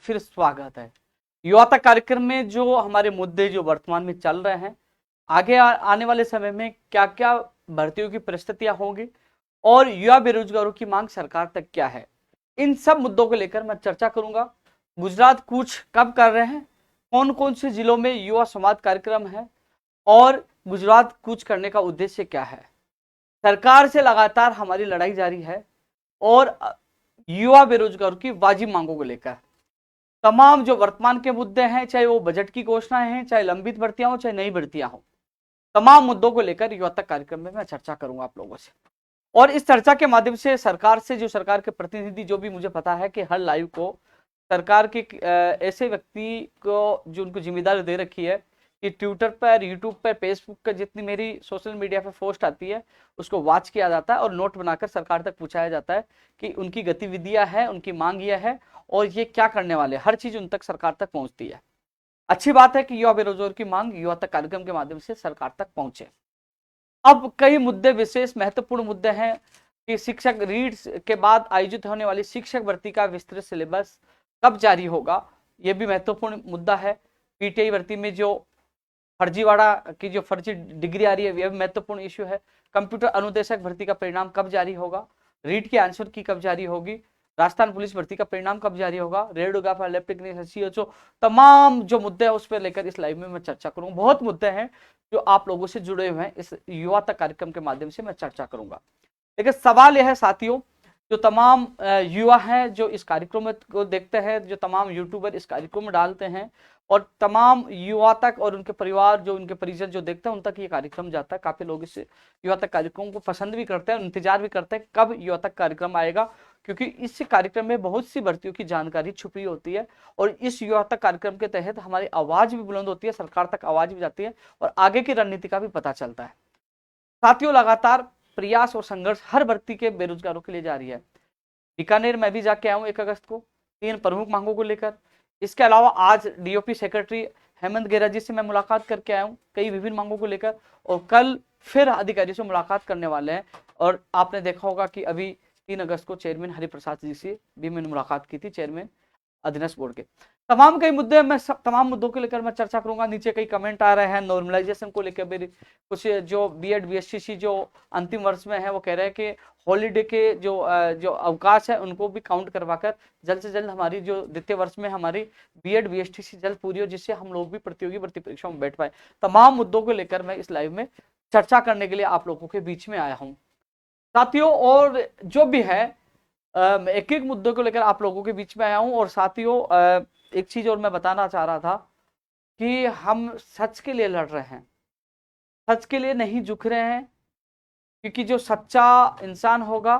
फिर स्वागत है। युवा तक कार्यक्रम में जो हमारे मुद्दे जो वर्तमान में चल रहे हैं, आगे आने वाले समय में क्या क्या भर्तियों की परिस्थितियां होंगी और युवा बेरोजगारों की मांग सरकार तक क्या है, इन सब मुद्दों को लेकर मैं चर्चा करूंगा। गुजरात कूच कब कर रहे हैं, कौन कौन से जिलों में युवा संवाद कार्यक्रम है और गुजरात कूच करने का उद्देश्य क्या है। सरकार से लगातार हमारी लड़ाई जारी है और युवा बेरोजगारों की वाजिब मांगों को लेकर तमाम जो वर्तमान के मुद्दे हैं, चाहे वो बजट की घोषणाएं हैं, चाहे लंबित भर्तियां हो, चाहे नई भर्तियां हो, तमाम मुद्दों को लेकर युवा तक कार्यक्रम में मैं चर्चा करूंगा आप लोगों से। और इस चर्चा के माध्यम से सरकार से जो सरकार के प्रतिनिधि, जो भी मुझे पता है कि हर लाइव को सरकार के ऐसे व्यक्ति को जो उनको जिम्मेदारी दे रखी है कि ट्विटर पर, यूट्यूब पर, फेसबुक पर जितनी मेरी सोशल मीडिया पर पोस्ट आती है उसको वॉच किया जाता है और नोट बनाकर सरकार तक पहुंचाया जाता है कि उनकी गतिविधियां हैं, उनकी मांग यह है और ये क्या करने वाले, हर चीज उन तक सरकार तक पहुंचती है। अच्छी बात है कि युवा बेरोजगार की मांग युवा तक कार्यक्रम के माध्यम से सरकार तक पहुंचे। अब कई मुद्दे, विशेष महत्वपूर्ण मुद्दे हैं कि शिक्षक रीड्स के बाद आयोजित होने वाली शिक्षक भर्ती का विस्तृत सिलेबस कब जारी होगा, यह भी महत्वपूर्ण मुद्दा है। पीटीआई भर्ती में जो फर्जीवाड़ा की जो फर्जी डिग्री आ रही है, यह भी महत्वपूर्ण इश्यू है। कंप्यूटर अनुदेशक भर्ती का परिणाम कब जारी होगा, रीट के आंसर की कब जारी होगी, राजस्थान पुलिस भर्ती का परिणाम कब जारी होगा, रेडियोग्राफर, लैब टेक्नीशियन, सीएचओ, तमाम जो मुद्दे हैं उस पर लेकर इस लाइव में मैं चर्चा करूंगा। बहुत मुद्दे हैं जो आप लोगों से जुड़े हुए हैं, इस युवा तक कार्यक्रम के माध्यम से मैं चर्चा करूंगा। लेकिन सवाल यह है साथियों, जो तमाम युवा हैं जो इस कार्यक्रम को देखते हैं, जो तमाम यूट्यूबर इस कार्यक्रम में डालते हैं और तमाम युवा तक और उनके परिवार, जो उनके परिजन जो देखते हैं, उन तक ये कार्यक्रम जाता है। काफी लोग इस युवा तक कार्यक्रम को पसंद भी करते हैं, इंतजार भी करते हैं कब युवा तक कार्यक्रम आएगा, क्योंकि इस कार्यक्रम में बहुत सी भर्तियों की जानकारी छुपी होती है और इस युवा तक कार्यक्रम के तहत हमारी आवाज भी बुलंद होती है, सरकार तक आवाज भी जाती है और आगे की रणनीति का भी पता चलता है। साथियों, लगातार प्रयास और संघर्ष हर भर्ती के बेरोजगारों के लिए जारी है। बीकानेर में भी जाके आया हूं 1 अगस्त को 3 प्रमुख मांगों को लेकर। इसके अलावा आज डीओपी सेक्रेटरी हेमंत गेरा जी से मैं मुलाकात करके आया हूं कई विभिन्न मांगों को लेकर और कल फिर अधिकारियों से मुलाकात करने वाले हैं। और आपने देखा होगा कि अभी 3 अगस्त को चेयरमैन हरिप्रसाद जी से भी मैंने मुलाकात की थी, चेयरमैन अधीनस्थ बोर्ड के। तमाम कई मुद्दे, मैं तमाम मुद्दों को लेकर मैं चर्चा करूंगा। नीचे कई कमेंट आ रहे हैं नॉर्मलाइजेशन को लेकर, मेरी कुछ जो बीएड बीएससी जो अंतिम वर्ष में है वो कह रहे हैं कि हॉलीडे के जो अवकाश है उनको भी काउंट करवाकर जल्द से जल्द हमारी जो द्वितीय वर्ष में हमारी बीएड बीएससी जल्द पूरी हो, जिससे हम लोग भी प्रतियोगी भर्ती परीक्षाओं में बैठ पाए। तमाम मुद्दों को लेकर मैं इस लाइव में चर्चा करने के लिए आप लोगों के बीच में आया हूँ साथियों। और जो भी है एक एक मुद्दों को लेकर आप लोगों के बीच में आया हूं। और साथियों, एक चीज और मैं बताना चाह रहा था कि हम सच के लिए लड़ रहे हैं, सच के लिए नहीं झुक रहे हैं, क्योंकि जो सच्चा इंसान होगा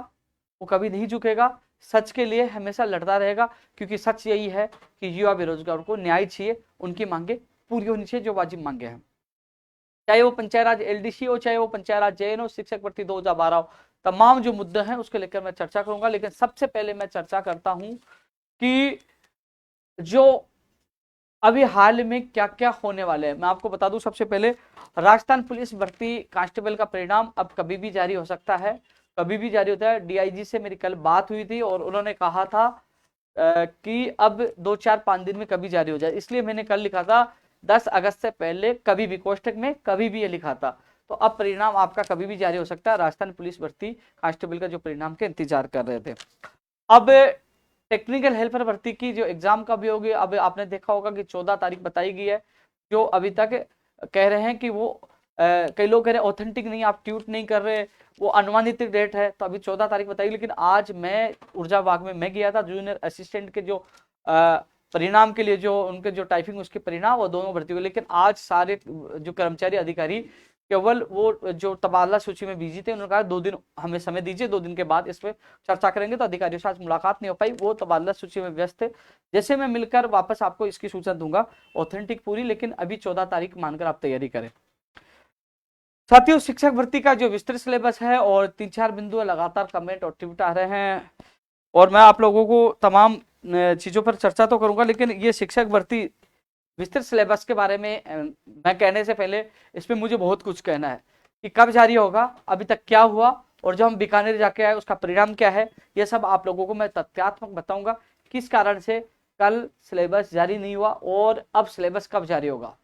वो कभी नहीं झुकेगा, सच के लिए हमेशा लड़ता रहेगा। क्योंकि सच यही है कि युवा बेरोजगारों को न्याय चाहिए, उनकी मांगे पूरी होनी चाहिए जो वाजिब मांगे हैं, चाहे वो पंचायत राज एलडीसी हो, चाहे वो पंचायत राज जेएन हो, शिक्षक भर्ती 2012 हो। तमाम जो मुद्दे हैं उसके लेकर मैं चर्चा करूंगा। लेकिन सबसे पहले मैं चर्चा करता हूं कि जो अभी हाल में क्या क्या होने वाले हैं। मैं आपको बता दूं, सबसे पहले राजस्थान पुलिस भर्ती कांस्टेबल का परिणाम अब कभी भी जारी हो सकता है, कभी भी जारी होता है। डीआईजी से मेरी कल बात हुई थी और उन्होंने कहा था कि अब 2-4-5 दिन में कभी जारी हो जाए, इसलिए मैंने कल लिखा था 10 अगस्त से पहले कभी भी, कोष्टक में कभी भी ये लिखा था। तो अब परिणाम आपका कभी भी जारी हो सकता है। राजस्थान पुलिस भर्ती कांस्टेबल का जो परिणाम के इंतजार कर रहे थे। अब टेक्निकल हेल्पर भर्ती की जो एग्जाम कभी होगी, अब आपने देखा होगा कि 14 तारीख बताई गई है, जो अभी तक कह रहे हैं कि वो कई लोग कह रहे हैं ऑथेंटिक नहीं, आप ट्वीट नहीं कर रहे, वो अनुमानित डेट है, तो अभी 14 तारीख बताई। लेकिन आज मैं ऊर्जा विभाग में मैं गया था, जूनियर असिस्टेंट के जो परिणाम के लिए, जो उनके जो टाइपिंग उसके परिणाम, वो दोनों भर्ती हुए। लेकिन आज सारे जो कर्मचारी अधिकारी केवल वो जो तबादला सूची में बिजी थे, उन्होंने कहा 2 दिन हमें समय दीजिए, 2 दिन के बाद इस पर चर्चा करेंगे। तो अधिकारियों से आज मुलाकात नहीं हो पाई, वो तबादला सूची में व्यस्त थे। जैसे मैं मिलकर वापस आपको इसकी सूचना दूंगा ऑथेंटिक पूरी, लेकिन अभी 14 तारीख मानकर आप तैयारी करें। साथियों, शिक्षक भर्ती का जो विस्तृत सिलेबस है और 3-4 बिंदु लगातार कमेंट और ट्वीट आ रहे हैं और मैं आप लोगों को तमाम चीजों पर चर्चा तो करूंगा। लेकिन ये शिक्षक भर्ती विस्तृत सिलेबस के बारे में मैं कहने से पहले इसमें मुझे बहुत कुछ कहना है कि कब जारी होगा, अभी तक क्या हुआ और जो हम बीकानेर जाके आए उसका परिणाम क्या है। ये सब आप लोगों को मैं तथ्यात्मक बताऊंगा, किस कारण से कल सिलेबस जारी नहीं हुआ और अब सिलेबस कब जारी होगा,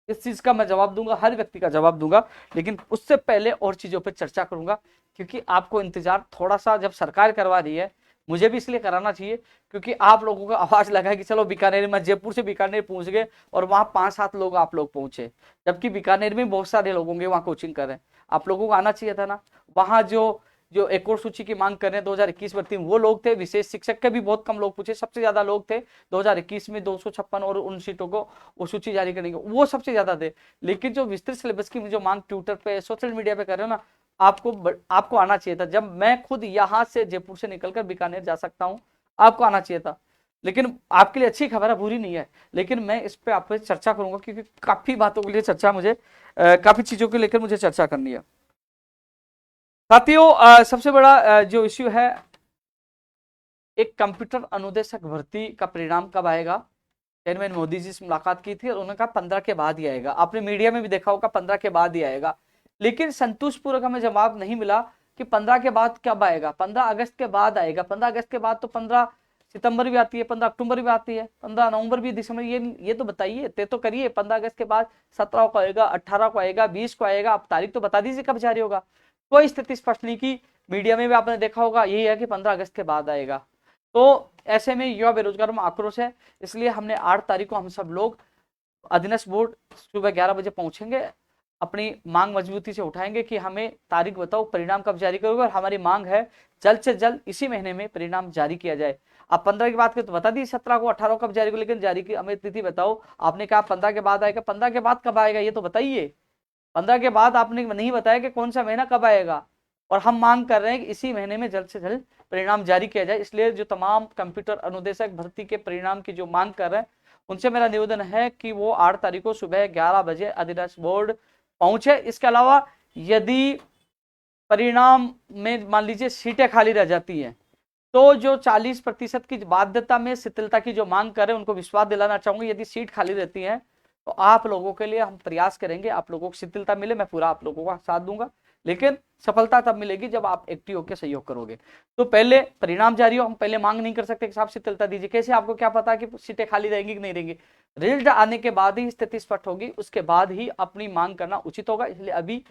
इस चीज का मैं जवाब दूंगा, हर व्यक्ति का जवाब दूंगा। लेकिन उससे पहले और चीजों पर चर्चा करूंगा, क्योंकि आपको इंतजार थोड़ा सा जब सरकार करवा रही है, मुझे भी इसलिए कराना चाहिए क्योंकि आप लोगों का आवाज लगा है कि चलो बीकानेर में, जयपुर से बीकानेर पहुंच गए और वहां 5-7 लोग आप लोग पहुंचे, जबकि बीकानेर में बहुत सारे लोग होंगे वहां कोचिंग कर रहे हैं। आप लोगों को आना चाहिए था ना। वहां जो जो एक और सूची की मांग कर रहे हैं 2021 भर्ती में, वो लोग थे। विशेष शिक्षक के भी बहुत कम लोग पूछे, सबसे ज्यादा लोग थे 2021 में 256, और उन सीटों को वो सूची जारी करने के वो सबसे ज्यादा थे। लेकिन जो विस्तृत सिलेबस की जो मांग ट्विटर पे, सोशल मीडिया पे कर रहे हो ना, आपको आना चाहिए था। जब मैं खुद यहाँ से जयपुर से निकलकर बीकानेर जा सकता हूँ, आपको आना चाहिए था। लेकिन आपके लिए अच्छी खबर है, बुरी नहीं है। लेकिन मैं इस पे आप चर्चा करूंगा क्योंकि काफी बातों के लिए चर्चा मुझे काफी चीजों को लेकर मुझे चर्चा करनी है। साथियों, सबसे बड़ा जो इश्यू है, एक कंप्यूटर अनुदेशक भर्ती का परिणाम कब आएगा। चेयरमैन मोदी जी से मुलाकात की थी और उन्होंने कहा 15 के बाद ही आएगा। आपने मीडिया में भी देखा होगा 15 के बाद ही आएगा। लेकिन संतोषपूर्वक हमें जवाब नहीं मिला कि 15 के बाद कब आएगा। 15 अगस्त के बाद आएगा। 15 अगस्त के बाद तो 15 सितंबर भी आती है, 15 अक्टूबर भी आती है, 15 नवंबर भी, दिसंबर, ये तो बताइए, तय तो करिए। 15 अगस्त के बाद 17 को आएगा, 18 को आएगा, 20 को आएगा, आप तारीख तो बता दीजिए कब जारी होगा। कोई स्थिति स्पष्ट नहीं की। मीडिया में भी आपने देखा होगा यही है कि 15 अगस्त के बाद आएगा। तो ऐसे में युवा बेरोजगारों में आक्रोश है। इसलिए हमने 8 तारीख को हम सब लोग अधीनस्थ बोर्ड सुबह 11 बजे पहुंचेंगे, अपनी मांग मजबूती से उठाएंगे कि हमें तारीख बताओ, परिणाम कब जारी करोगे। और हमारी मांग है जल्द से जल्द इसी महीने में परिणाम जारी किया जाए। आप 15 की बात करें तो बता दी 17 को, 18 को कब जारी को, लेकिन जारी की हमें तिथि बताओ। आपने कहा 15 के बाद आएगा, 15 के बाद कब आएगा ये तो बताइए। 15 के बाद आपने नहीं बताया कि कौन सा महीना कब आएगा। और हम मांग कर रहे हैं कि इसी महीने में जल्द से जल्द परिणाम जारी किया जाए। इसलिए जो तमाम कंप्यूटर अनुदेशक भर्ती के परिणाम की जो मांग कर रहे हैं, उनसे मेरा निवेदन है कि वो 8 तारीख को सुबह 11 बजे अधीनस्थ बोर्ड पहुंचे। इसके अलावा यदि परिणाम में मान लीजिए सीटें खाली रह जाती हैं, तो जो 40% की बाध्यता में शिथिलता की जो मांग कर रहे हैं, उनको विश्वास दिलाना चाहूंगा। यदि सीट खाली रहती है तो आप लोगों के लिए हम प्रयास करेंगे, आप लोगों को शिथिलता मिले, मैं पूरा आप लोगों का साथ दूंगा। लेकिन सफलता तब मिलेगी जब आप एक्टिव होकर सहयोग करोगे। तो पहले परिणाम जारी हो, हम पहले मांग नहीं कर सकते कि साहब शिथिलता दीजिए। कैसे आपको क्या पता कि सीटें खाली रहेंगी कि नहीं रहेंगी। रिजल्ट आने के बाद ही स्थिति स्पष्ट होगी, उसके बाद ही अपनी मांग करना उचित होगा। इसलिए अभी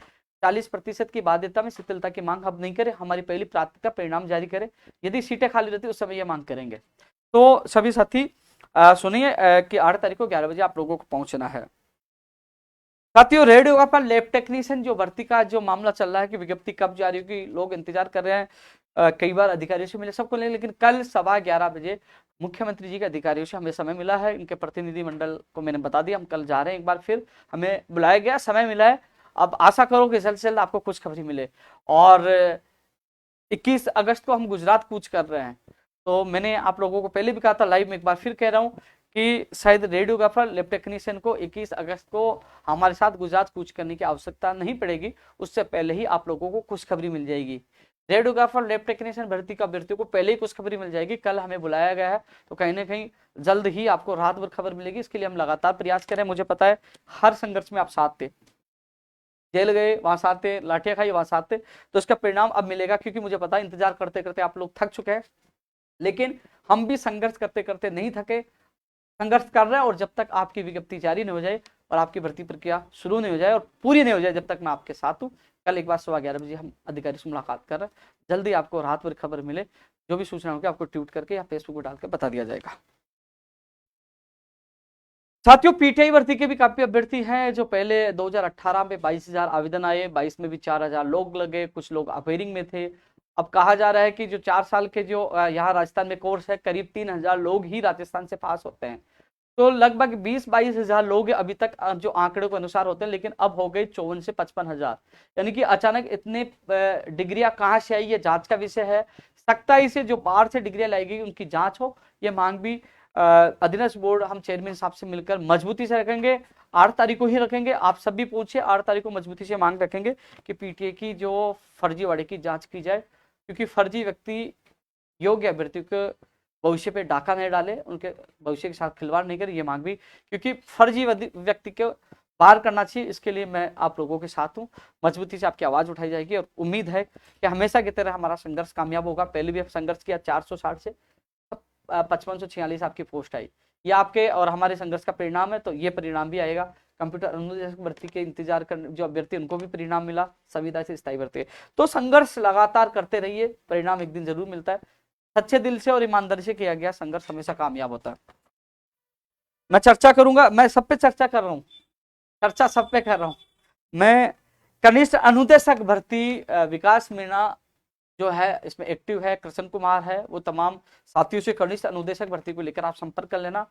40% की बाध्यता में शिथिलता की मांग हम नहीं करें, हमारी पहली प्राथमिकता परिणाम जारी करें। यदि सीटें खाली रहती उस समय ये मांग करेंगे। तो सभी साथी सुनिए कि 8 तारीख को 11 बजे आप लोगों को पहुंचना है। साथियों, रेडियो पर लैब टेक्नीशियन जो भर्ती का जो मामला चल रहा है कि विज्ञप्ति कब जारी होगी, लोग इंतजार कर रहे हैं। कई बार अधिकारियों से मिले, सबको लेकिन कल 11:15 बजे मुख्यमंत्री जी के अधिकारियों से हमें समय मिला है। इनके प्रतिनिधि मंडल को मैंने बता दिया हम कल जा रहे हैं। एक बार फिर हमें बुलाया गया, समय मिला है। अब आशा करो कि जल्द से जल्द आपको कुछ खबरी मिले। और 21 अगस्त को हम गुजरात कूच कर रहे हैं। तो मैंने आप लोगों को पहले भी कहा था, लाइव में एक बार फिर कह रहा हूँ कि शायद रेडियोग्राफर लैब टेक्नीशियन को 21 अगस्त को हमारे साथ गुजरात कूच करने की आवश्यकता नहीं पड़ेगी। उससे पहले ही आप लोगों को खुशखबरी मिल जाएगी। रेडियोग्राफर लैब टेक्नीशियन भर्ती का अभ्यर्थियों को पहले ही खुशखबरी मिल जाएगी। कल हमें बुलाया गया है, तो कहीं ना कहीं जल्द ही आपको रात भर खबर मिलेगी। इसके लिए हम लगातार प्रयास करें। मुझे पता है हर संघर्ष में आप साथ थे, जेल गए वहां साथ थे, लाठियां खाई वहां साथ थे। तो इसका परिणाम अब मिलेगा, क्योंकि मुझे पता है इंतजार करते करते आप लोग थक चुके हैं। लेकिन हम भी संघर्ष करते करते नहीं थके, संघर्ष कर रहे हैं। और जब तक आपकी विज्ञप्ति जारी नहीं हो जाए और आपकी भर्ती प्रक्रिया शुरू नहीं हो जाए और पूरी नहीं हो जाए, जब तक मैं आपके साथ हूँ। कल एक बार 11:15 बजे हम अधिकारी से मुलाकात कर रहे हैं। जल्दी आपको रात भर खबर मिले, जो भी सूचना होगी आपको ट्वीट करके या फेसबुक पर डालकर बता दिया जाएगा। साथियों, पीटीआई भर्ती के भी काफी अभ्यर्थी हैं। जो पहले 2018 में 22,000 आवेदन आए, 22 में भी 4,000 लोग लगे, कुछ लोग अपेयरिंग में थे। अब कहा जा रहा है कि जो 4 साल के जो यहाँ राजस्थान में कोर्स है, करीब 3,000 लोग ही राजस्थान से पास होते हैं। तो लगभग 20-22 हजार लोग अभी तक जो आंकड़े के अनुसार होते हैं, लेकिन अब हो गए 54 से 55 हजार। यानी कि अचानक इतने डिग्रियां कहाँ से आई, ये जांच का विषय है। सख्ताई से जो बाहर से डिग्रियां लाई गई उनकी जांच हो, ये मांग भी अधीनस्थ बोर्ड हम चेयरमैन साहब से मिलकर मजबूती से रखेंगे। 8 तारीख को ही रखेंगे। आप सब भी पूछिए, 8 तारीख को मजबूती से मांग रखेंगे कि पीटीए की जो फर्जीवाड़े की जांच की जाए, क्योंकि फर्जी व्यक्ति योग्य अभ्यर्थियों के भविष्य पे डाका नहीं डाले, उनके भविष्य के साथ खिलवाड़ नहीं करे। ये मांग भी, क्योंकि फर्जी व्यक्ति को बाहर करना चाहिए। इसके लिए मैं आप लोगों के साथ हूँ। मजबूती से आपकी आवाज उठाई जाएगी और उम्मीद है कि हमेशा की तरह हमारा संघर्ष कामयाब होगा। पहले भी संघर्ष किया 460 से, 5546 आपकी पोस्ट आई। ये आपके और हमारे संघर्ष का परिणाम है, तो ये परिणाम भी आएगा। कंप्यूटर अनुदेशक भर्ती के इंतजार कर जो अभ्यर्थी उनको भी परिणाम मिला, संविदा से स्थायी भर्ती। तो संघर्ष लगातार करते रहिए, परिणाम एक दिन जरूर मिलता है। सच्चे दिल से और ईमानदारी से किया गया संघर्ष हमेशा कामयाब होता है। मैं चर्चा करूंगा, मैं सब पे चर्चा कर रहा हूँ, चर्चा सब पे कर रहा हूँ। मैं कनिष्ठ अनुदेशक भर्ती विकास मीणा जो है इसमें एक्टिव है, कृष्ण कुमार है, वो तमाम साथियों से कनिष्ठ अनुदेशक भर्ती को लेकर आप संपर्क कर लेना।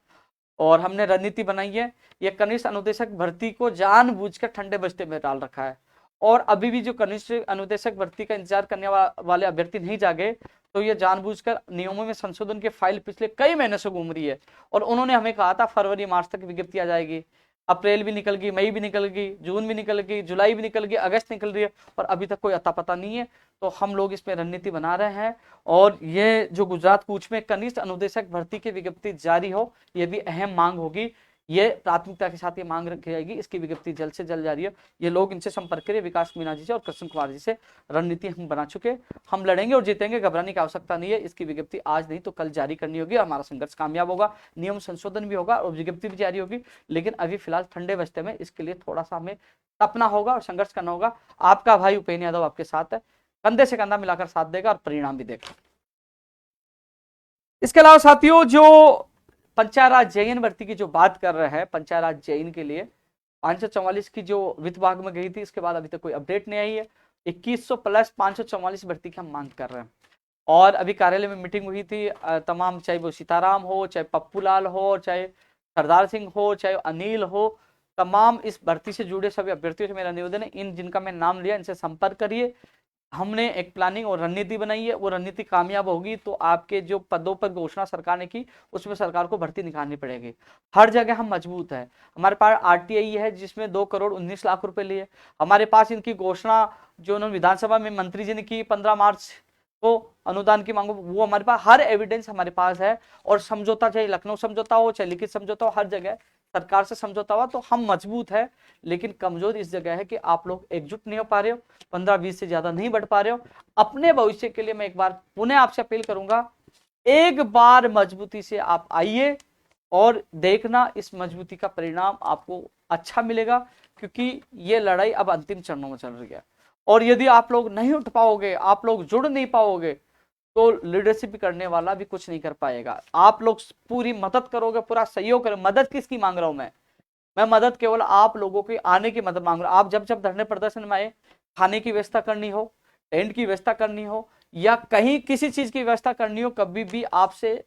और हमने रणनीति बनाई है, ये कनिष्ठ अनुदेशक भर्ती को जानबूझकर ठंडे बस्ते में डाल रखा है। और अभी भी जो कनिष्ठ अनुदेशक भर्ती का इंतजार करने वाले अभ्यर्थी नहीं जागे, तो ये जानबूझकर नियमों में संशोधन की फाइल पिछले कई महीने से घूम रही है। और उन्होंने हमें कहा था फरवरी मार्च तक विज्ञप्ति आ जाएगी, अप्रैल भी निकल गई, मई भी निकल गई, जून भी निकल गई, जुलाई भी निकल गई, अगस्त निकल रही है, और अभी तक कोई अता पता नहीं है। तो हम लोग इसमें रणनीति बना रहे हैं, और ये जो गुजरात कूच में कनिष्ठ अनुदेशक भर्ती की विज्ञप्ति जारी हो, ये भी अहम मांग होगी। ये प्राथमिकता के साथ ये मांग रखी जाएगी, इसकी विज्ञप्ति जल्द से जल्द जारी है। ये लोग इनसे संपर्क करिए, विकास मीणा जी से और कृष्ण कुमार जी से। रणनीति हम बना चुके, हम लड़ेंगे और जीतेंगे, घबराने की आवश्यकता नहीं है। इसकी विज्ञप्ति आज नहीं तो कल जारी करनी होगी, हमारा संघर्ष कामयाब होगा, नियम संशोधन भी होगा और विज्ञप्ति भी जारी होगी। लेकिन अभी फिलहाल ठंडे बस्ते में, इसके लिए थोड़ा सा हमें तपना होगा और संघर्ष करना होगा। आपका भाई उपेन्द्र यादव आपके साथ है, कंधे से कंधा मिलाकर साथ देगा और परिणाम भी देगा। इसके अलावा साथियों, जो पंचायत राज जेईन भर्ती की जो बात कर रहे हैं, पंचायत राज जेईन के लिए 544 की जो वित्त विभाग में गई थी, इसके बाद अभी तक कोई अपडेट नहीं आई है। 2100 प्लस 544 भर्ती की हम मांग कर रहे हैं। और अभी कार्यालय में मीटिंग हुई थी, तमाम, चाहे वो सीताराम हो, चाहे पप्पू लाल हो, चाहे सरदार सिंह हो, चाहे अनिल हो, तमाम इस भर्ती से जुड़े सभी अभ्यर्थियों से मेरा निवेदन है, इन जिनका मैं नाम लिया इनसे संपर्क करिए। हमने एक प्लानिंग और रणनीति बनाई है, वो रणनीति कामयाब होगी तो आपके जो पदों पर घोषणा सरकार ने की, उसमें सरकार को भर्ती निकालनी पड़ेगी। हर जगह हम मजबूत है। हमारे पास आरटीआई है जिसमें 2 करोड़ 19 लाख रुपए लिए। हमारे पास इनकी घोषणा जो उन्होंने विधानसभा में मंत्री जी ने की 15 मार्च को अनुदान की मांगो, वो हमारे पास हर एविडेंस हमारे पास है। और समझौता, चाहे लखनऊ समझौता हो, चाहे लिखित समझौता हो, हर जगह सरकार से समझौता हुआ, तो हम मजबूत है। लेकिन कमजोर इस जगह है कि आप लोग एकजुट नहीं हो पा रहे हो, 15-20 से ज्यादा नहीं बढ़ पा रहे हो। अपने भविष्य के लिए मैं एक बार पुनः आपसे अपील करूंगा, एक बार मजबूती से आप आइए और देखना इस मजबूती का परिणाम आपको अच्छा मिलेगा, क्योंकि ये लड़ाई अब अंतिम चरणों में चल रही है। और यदि आप लोग नहीं उठ पाओगे, आप लोग जुड़ नहीं पाओगे, तो लीडरशिप करने वाला भी कुछ नहीं कर पाएगा। आप लोग पूरी मदद करोगे, पूरा सहयोग करोगे। मदद किसकी मांग रहा हूं मैं मदद केवल आप लोगों की आने की मदद मांग रहा हूं। आप जब जब धरने प्रदर्शन में आए, खाने की व्यवस्था करनी हो, टेंट की व्यवस्था करनी हो, या कहीं किसी चीज की व्यवस्था करनी हो, कभी भी आपसे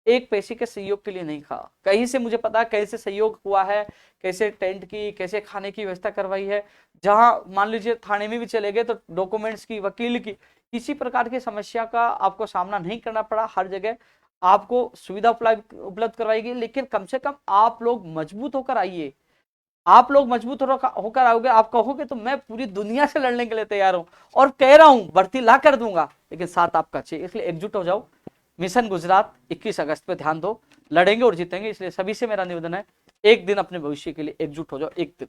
एक पैसे के सहयोग के लिए नहीं कहा। कहीं से मुझे पता है कैसे सहयोग हुआ है, कैसे टेंट की, कैसे खाने की व्यवस्था करवाई है। जहां मान लीजिए थाने में भी चले गए तो डॉक्यूमेंट्स की, वकील की, किसी प्रकार की समस्या का आपको सामना नहीं करना पड़ा। हर जगह आपको सुविधा उपलब्ध करवाई गई। लेकिन कम से कम आप लोग मजबूत होकर आइए। आप लोग मजबूत होकर आओगे, आप कहोगे तो मैं पूरी दुनिया से लड़ने के लिए तैयार हूं, और कह रहा हूं भर्ती ला कर दूंगा, लेकिन साथ आपका चाहिए। इसलिए एकजुट हो जाओ। मिशन गुजरात 21 अगस्त पे ध्यान दो, लड़ेंगे और जीतेंगे। इसलिए सभी से मेरा निवेदन है, एक दिन अपने भविष्य के लिए एकजुट हो जाओ, एक दिन।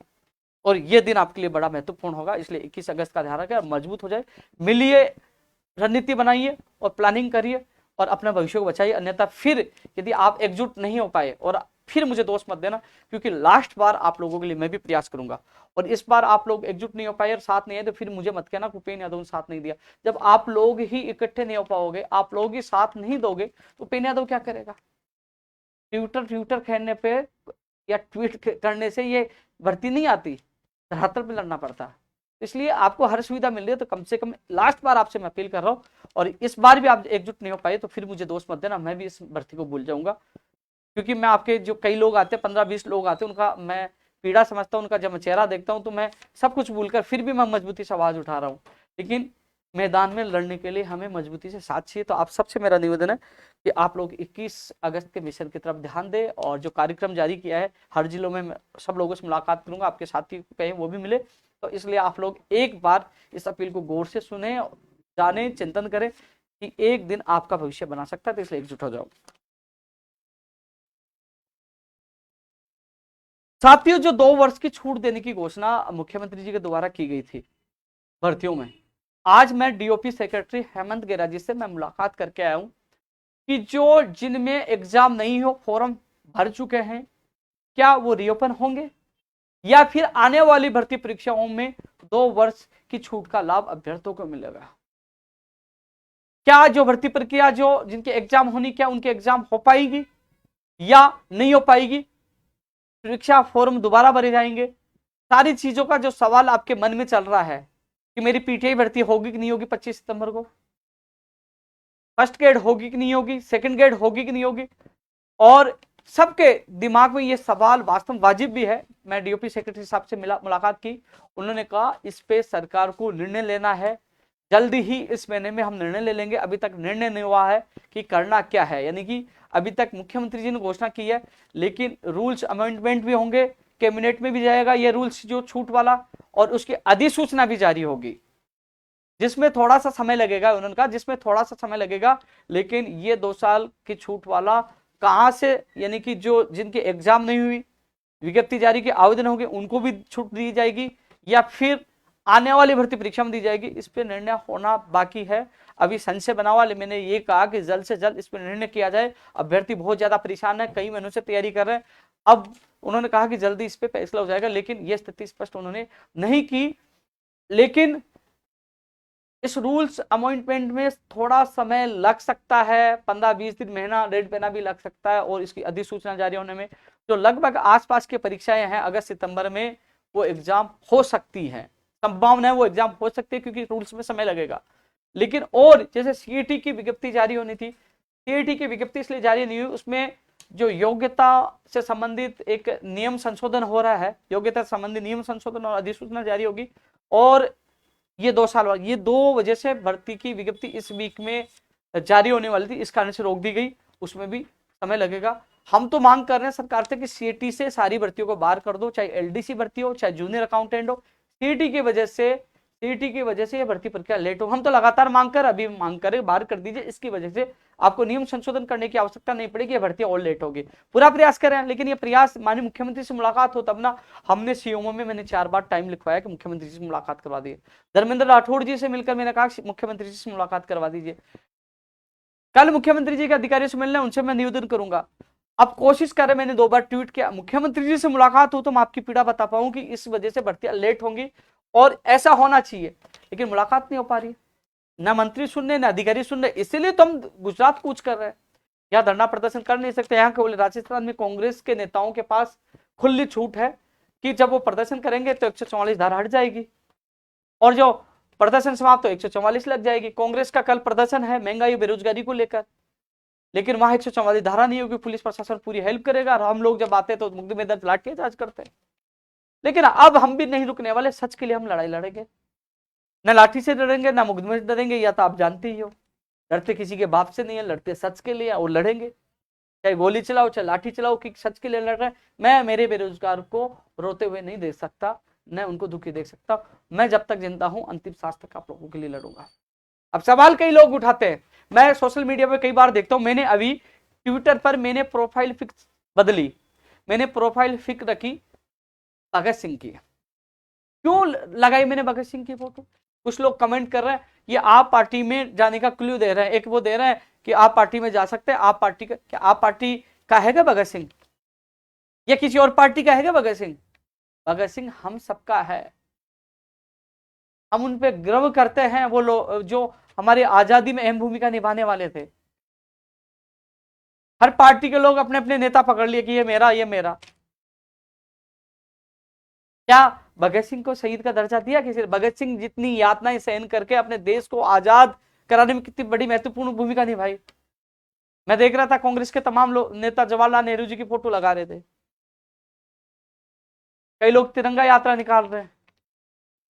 और ये दिन आपके लिए बड़ा महत्वपूर्ण होगा। इसलिए 21 अगस्त का ध्यान रखें, मजबूत हो जाए, मिलिए, रणनीति बनाइए और प्लानिंग करिए और अपने भविष्य को बचाइए। अन्यथा फिर यदि आप एकजुट नहीं हो पाए, और फिर मुझे दोष मत देना, क्योंकि लास्ट बार आप लोगों के लिए मैं भी प्रयास करूंगा। और इस बार आप लोग एकजुट नहीं हो पाए और साथ नहीं है, तो फिर मुझे मत कहना उपेन्द्र यादव ने साथ नहीं दिया। जब आप लोग ही इकट्ठे नहीं हो पाओगे, आप लोग ही साथ नहीं दोगे, तो उपेन्द्र यादव क्या करेगा? ट्विटर खेलने पे या ट्वीट करने से ये भर्ती नहीं आती, धरातल पे लड़ना पड़ता है। इसलिए आपको हर सुविधा मिल रही है, तो कम से कम लास्ट बार आपसे मैं अपील कर रहा हूँ। और इस बार भी आप एकजुट नहीं हो पाए तो फिर मुझे दोष मत देना, मैं भी इस भर्ती को भूल जाऊंगा। क्योंकि मैं आपके जो कई लोग आते हैं, 15-20 लोग आते हैं, उनका मैं पीड़ा समझता हूँ, उनका जब मैं चेहरा देखता हूँ तो मैं सब कुछ भूलकर फिर भी मैं मजबूती से आवाज उठा रहा हूँ। लेकिन मैदान में लड़ने के लिए हमें मजबूती से साथ चाहिए। तो आप सबसे मेरा निवेदन है कि आप लोग 21 अगस्त के मिशन की तरफ ध्यान दें। और जो कार्यक्रम जारी किया है, हर जिलों में सब लोगों से मुलाकात करूंगा, आपके साथी कहें वो भी मिले। तो इसलिए आप लोग एक बार इस अपील को गौर से सुने, जाने, चिंतन करें कि एक दिन आपका भविष्य बना सकता है। तो इसलिए एकजुट हो जाओ साथियों। जो 2 वर्ष की छूट देने की घोषणा मुख्यमंत्री जी के द्वारा की गई थी भर्तियों में, आज मैं डीओपी सेक्रेटरी हेमंत गेरा जी से मैं मुलाकात करके आया हूं। कि जो जिनमें एग्जाम नहीं हो, फॉर्म भर चुके हैं, क्या वो रीओपन होंगे, या फिर आने वाली भर्ती परीक्षाओं में 2 वर्ष की छूट का लाभ अभ्यर्थियों को मिलेगा। क्या जो भर्ती प्रक्रिया, जो जिनके एग्जाम होनी, क्या उनके एग्जाम हो पाएगी या नहीं हो पाएगी, परीक्षा फॉर्म दोबारा भरे जाएंगे, सारी चीजों का जो सवाल आपके मन में चल रहा है कि मेरी पीटीआई भर्ती होगी कि नहीं होगी 25 सितंबर को, फर्स्ट ग्रेड होगी कि नहीं होगी, सेकंड ग्रेड होगी कि नहीं होगी, और सबके दिमाग में ये सवाल वास्तव वाजिब भी है। मैं डीओपी सेक्रेटरी साहब से मुलाकात की, उन्होंने कहा इस पे सरकार को निर्णय लेना है, जल्दी ही इस महीने में हम निर्णय ले लेंगे। अभी तक निर्णय नहीं हुआ है कि करना क्या है, यानी कि अभी तक मुख्यमंत्री जी ने घोषणा की है, लेकिन रूल्स अमेंडमेंट भी होंगे, कैबिनेट में भी जाएगा ये रूल्स जो छूट वाला, और उसकी अधिसूचना भी जारी होगी, जिसमें थोड़ा सा समय लगेगा। उन्होंने कहा जिसमें थोड़ा सा समय लगेगा, लेकिन ये 2 साल की छूट वाला कहां से, यानी कि जो जिनके एग्जाम नहीं हुई, विज्ञप्ति जारी के आवेदन होंगे, उनको भी छूट दी जाएगी, या फिर आने वाली भर्ती परीक्षा में दी जाएगी, इस पर निर्णय होना बाकी है। अभी संशय बना हुआ, मैंने ये कहा कि जल्द से जल्द इस पर निर्णय किया जाए। अभ्यर्थी बहुत ज्यादा परेशान है, कई महीनों से तैयारी कर रहे हैं। अब उन्होंने कहा कि जल्दी इस पे फैसला हो जाएगा, लेकिन यह स्थिति स्पष्ट उन्होंने नहीं की। लेकिन इस रूल्स अमेंडमेंट में थोड़ा समय लग सकता है, 15-20 दिन, महीना 1.5 महीना भी लग सकता है, और इसकी अधिसूचना जारी होने में जो लगभग आसपास की परीक्षाएं हैं अगस्त सितंबर में, वो एग्जाम हो सकती हैं, संभावना है वो एग्जाम हो सकती है, क्योंकि रूल्स में समय लगेगा। लेकिन और जैसे सीईटी की विज्ञप्ति जारी होनी थी, सीईटी की विज्ञप्ति इसलिए जारी नहीं हुई, उसमें जो योग्यता से संबंधित एक नियम संशोधन हो रहा है, योग्यता संबंधी नियम संशोधन और अधिसूचना जारी होगी, और ये 2 साल बाद, ये 2 वजह से भर्ती की विज्ञप्ति इस वीक में जारी होने वाली थी, इस कारण से रोक दी गई, उसमें भी समय लगेगा। हम तो मांग कर रहे हैं सरकार से कि सीईटी से सारी भर्तियों को बाहर कर दो, चाहे एलडीसी भर्ती हो, चाहे जूनियर अकाउंटेंट हो, सीईटी की वजह से ये भर्ती प्रक्रिया लेट हो। हम तो लगातार मांग करें बाहर कर दीजिए, इसकी वजह से आपको नियम संशोधन करने की आवश्यकता नहीं पड़ेगी, ये भर्ती और लेट होगी। पूरा प्रयास करें, लेकिन ये प्रयास माननीय मुख्यमंत्री से मुलाकात हो तब ना। हमने सीएमओ में मैंने 4 बार टाइम लिखवाया कि मुख्यमंत्री जी से मुलाकात करवा दिए, धर्मेंद्र राठौड़ जी से मिलकर मैंने कहा मुख्यमंत्री जी से मुलाकात करवा दीजिए। कल मुख्यमंत्री जी के अधिकारियों से मिलना, उनसे मैं निवेदन करूंगा। अब कोशिश करें, मैंने 2 बार ट्वीट किया, मुख्यमंत्री जी से मुलाकात हो तो मैं आपकी पीड़ा बता पाऊं कि इस वजह से भर्तियां लेट होंगी और ऐसा होना चाहिए, लेकिन मुलाकात नहीं हो पा रही, ना मंत्री सुन रहे, ना अधिकारी सुन रहे। इसीलिए तो हम गुजरात कूच कर रहे हैं, यहाँ धरना प्रदर्शन कर नहीं सकते। यहाँ केवल राजस्थान में कांग्रेस के नेताओं के पास खुली छूट है कि जब वो प्रदर्शन करेंगे तो 144 धारा हट जाएगी, और जो प्रदर्शन समाप्त तो 144 लग जाएगी। कांग्रेस का कल प्रदर्शन है महंगाई बेरोजगारी को लेकर, लेकिन वहां 144 धारा नहीं होगी, पुलिस प्रशासन पूरी हेल्प करेगा, और हम लोग जब आते हैं तो मुकदमे दर्ज लाठीचार्ज करते हैं। लेकिन अब हम भी नहीं रुकने वाले, सच के लिए हम लड़ाई लड़ेंगे, न लाठी से डरेंगे ना मुकदमे से डरेंगे, या तो आप जानते ही हो, लड़ते किसी के बाप से नहीं है, लड़ते सच के लिए और लड़ेंगे, चाहे गोली चलाओ चाहे लाठी चलाओ, कि सच के लिए लड़ रहे हैं। मैं मेरे बेरोजगार को रोते हुए नहीं देख सकता, न उनको दुखी देख सकता। मैं जब तक जिंदा हूं अंतिम सांस तक आप लोगों के लिए लड़ूंगा। अब सवाल कई लोग उठाते हैं, मैं सोशल मीडिया पे कई बार देखता हूं, मैंने अभी ट्विटर पर मैंने प्रोफाइल फिक्स बदली, मैंने प्रोफाइल फिक्स रखी भगत सिंह की। क्यों लगाई मैंने भगत सिंह की फोटो? कुछ लोग कमेंट कर रहे हैं ये आप पार्टी में जाने का क्लू दे रहे हैं, एक वो दे रहे हैं कि आप पार्टी में जा सकते हैं, आप पार्टी का क्या, आप पार्टी का है क्या भगत सिंह, या किसी और पार्टी का है क्या भगत सिंह? भगत सिंह हम सबका है, हम उन पे गर्व करते हैं। वो लोग जो हमारी आजादी में अहम भूमिका निभाने वाले थे। हर पार्टी के लोग अपने अपने नेता पकड़ लिए कि ये मेरा ये मेरा। क्या भगत सिंह को शहीद का दर्जा दिया किसी? भगत सिंह जितनी यातनाएं सहन करके अपने देश को आजाद कराने में कितनी बड़ी महत्वपूर्ण भूमिका निभाई। मैं देख रहा था कांग्रेस के तमाम नेता जवाहरलाल नेहरू जी की फोटो लगा रहे थे, कई लोग तिरंगा यात्रा निकाल रहे हैं।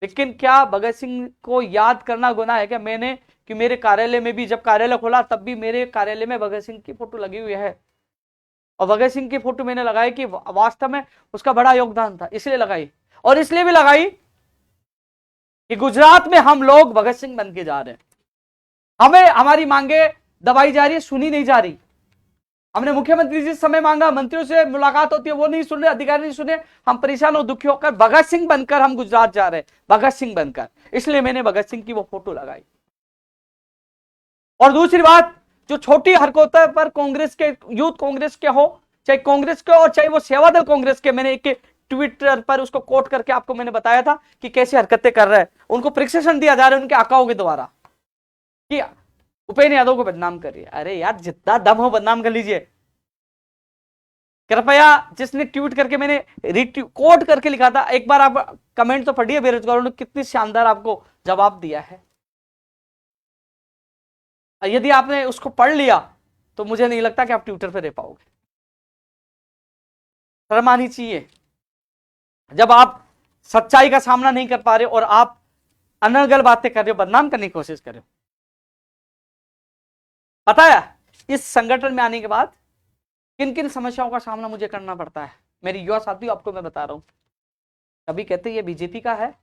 लेकिन क्या भगत सिंह को याद करना गुनाह है क्या? मैंने कि मेरे कार्यालय में भी, जब कार्यालय खोला तब भी मेरे कार्यालय में भगत सिंह की फोटो लगी हुई है, और भगत सिंह की फोटो मैंने लगाई कि वास्तव में उसका बड़ा योगदान था, इसलिए लगाई। और इसलिए भी लगाई कि गुजरात में हम लोग भगत सिंह बन के जा रहे हैं, हमें हमारी मांगे दबाई जा रही है, सुनी नहीं जा रही। हमने मुख्यमंत्री जी से समय मांगा, मंत्रियों से मुलाकात होती है, वो नहीं सुन रहे, अधिकारी नहीं सुने, हम परेशान और दुखी होकर भगत सिंह बनकर हम गुजरात जा रहे हैं, भगत सिंह बनकर। इसलिए मैंने भगत सिंह की वो फोटो लगाई। और दूसरी बात, जो छोटी हरकतों पर कांग्रेस के, यूथ कांग्रेस के हो, चाहे कांग्रेस के और चाहे वो सेवादल कांग्रेस के, मैंने एक ट्विटर पर उसको कोट करके आपको मैंने बताया था कि कैसी हरकतें कर रहे हैं, उनको प्रशिक्षण दिया जा रहा है उनके आकाओं के द्वारा कि उपेंद्र यादव को बदनाम करिए। अरे यार, जितना दम हो बदनाम कर लीजिए। कृपया, जिसने ट्वीट करके मैंने कोट करके लिखा था, एक बार आप कमेंट तो पढ़िए, बेरोजगारों ने कितनी शानदार आपको जवाब दिया है। यदि आपने उसको पढ़ लिया तो मुझे नहीं लगता कि आप ट्विटर पे रह पाओगे। शर्म आनी चाहिए जब आप सच्चाई का सामना नहीं कर पा रहे और आप अनर्गल बातें कर रहे हो, बदनाम करने की कोशिश कर रहे हो। पता है इस संगठन में आने के बाद किन किन समस्याओं का सामना मुझे करना पड़ता है। मेरी युवा साथियों, आपको मैं बता रहा हूं, कभी कहते ये बीजेपी का है,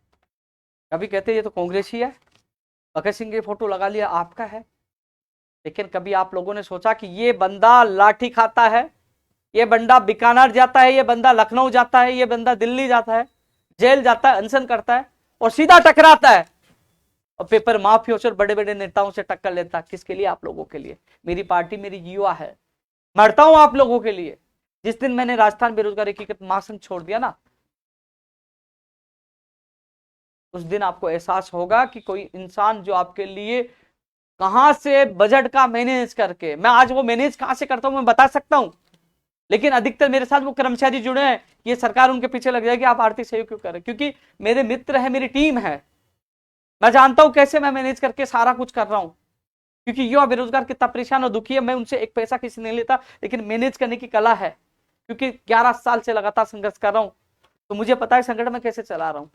कभी कहते ये तो कांग्रेस ही है, भगत सिंह की फोटो लगा लिया आपका है। लेकिन कभी आप लोगों ने सोचा कि ये बंदा लाठी खाता है, ये बंदा बीकानेर जाता है, ये बंदा लखनऊ जाता है, ये बंदा दिल्ली जाता है, जेल जाता है, अनशन करता है और सीधा टकराता है और पेपर माफियों से और बड़े बड़े नेताओं से टक्कर लेता है। किसके लिए? आप लोगों के लिए। मेरी पार्टी मेरी युवा है, मरता हूं आप लोगों के लिए। जिस दिन मैंने राजस्थान बेरोजगार एकीकृत महासंघ छोड़ दिया ना, उस दिन आपको एहसास होगा कि कोई इंसान जो आपके लिए कहां से बजट का मैनेज करके, मैं आज वो मैनेज कहां से करता हूं मैं बता सकता हूं, लेकिन अधिकतर मेरे साथ वो कर्मचारी जुड़े हैं, ये सरकार उनके पीछे लग जाएगी आप आर्थिक सहयोग क्यों कर रहे, क्योंकि मेरे मित्र है, मेरी टीम है, मैं जानता हूं कैसे मैं मैनेज करके सारा कुछ कर रहा हूं। क्योंकि युवा बेरोजगार कितना परेशान और दुखी है, मैं उनसे एक पैसा किसी नहीं लेता, लेकिन मैनेज करने की कला है, क्योंकि 11 साल से लगातार संघर्ष कर रहा हूं, तो मुझे पता है संगठन में कैसे चला रहा हूं।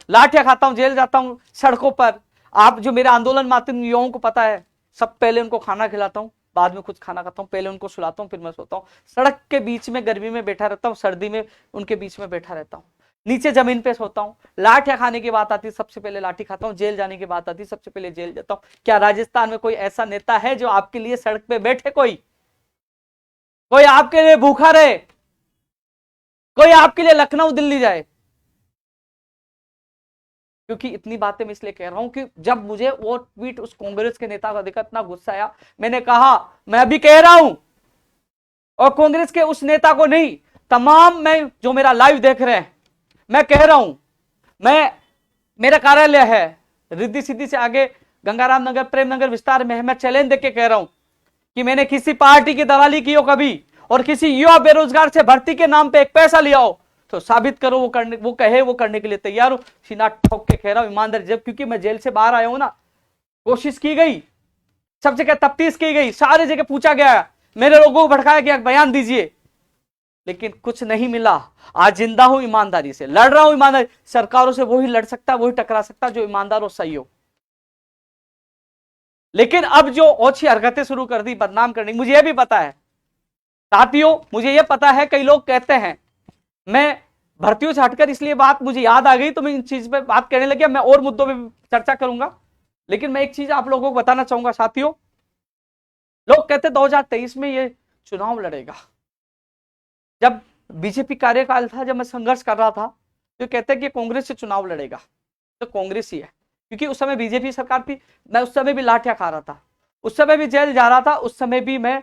लाठियां खाता हूं, जेल जाता हूं, सड़कों पर। आप जो मेरे आंदोलन माते युवाओं को पता है, सब पहले उनको खाना खिलाता हूं, बाद में कुछ खाना खाता हूं, पहले उनको सुलाता हूं, फिर मैं सोता हूं। सड़क के बीच में गर्मी में बैठा रहता हूं, सर्दी में उनके बीच में बैठा रहता हूं, नीचे जमीन पे सोता हूं। लाठियां खाने की बात आती, सबसे पहले लाठी खाता हूं, जेल जाने की बात आती, सबसे पहले जेल जाता हूं। क्या राजस्थान में कोई ऐसा नेता है जो आपके लिए सड़क पे बैठे? कोई आपके लिए भूखा रहे? कोई आपके लिए लखनऊ दिल्ली जाए? क्योंकि इतनी बातें मैं इसलिए कह रहा हूं कि जब मुझे वो ट्वीट उस कांग्रेस के नेता का देखा, इतना गुस्सा आया, मैंने कहा मैं अभी कह रहा हूं, और कांग्रेस के उस नेता को नहीं, तमाम मैं जो मेरा लाइव देख रहे हैं, मैं कह रहा हूं, मेरा कार्यालय है रिद्धि सिद्धि से आगे गंगाराम नगर प्रेम नगर विस्तार में है, मैं चैलेंज देके कह रहा हूं कि मैंने किसी पार्टी की दलाली की हो कभी, और किसी युवा बेरोजगार से भर्ती के नाम पे एक पैसा लिया हो तो साबित करो, वो करने के लिए तैयार हो। सीना ठोक के कह रहा हूं ईमानदार, जब क्योंकि मैं जेल से बाहर आया हूं ना, कोशिश की गई, सब जगह तफ्तीश की गई, सारे जगह पूछा गया, मेरे लोगों को भड़काया गया, बयान दीजिए, लेकिन कुछ नहीं मिला। आज जिंदा हूं, ईमानदारी से लड़ रहा हूं, ईमानदारी। सरकारों से वही लड़ सकता है, वही टकरा सकता है जो ईमानदार और सही हो। लेकिन अब जो ओछी हरकतें शुरू कर दी बदनाम करने, मुझे यह भी पता है साथियों, मुझे यह पता है कई लोग कहते हैं, मैं भर्तियों से हटकर इसलिए बात मुझे याद आ गई तो मैं इन चीज पे बात करने लगा, मैं और मुद्दों पे चर्चा करूंगा। लेकिन मैं एक चीज आप लोगों को बताना चाहूंगा साथियों, लोग कहते 2023 में ये चुनाव लड़ेगा। जब बीजेपी कार्यकाल था, जब मैं संघर्ष कर रहा था, तो कहते कि कांग्रेस से चुनाव लड़ेगा, तो कांग्रेस ही है, क्योंकि उस समय बीजेपी सरकार थी, मैं उस समय भी लाठियां खा रहा था, उस समय भी जेल जा रहा था, उस समय भी मैं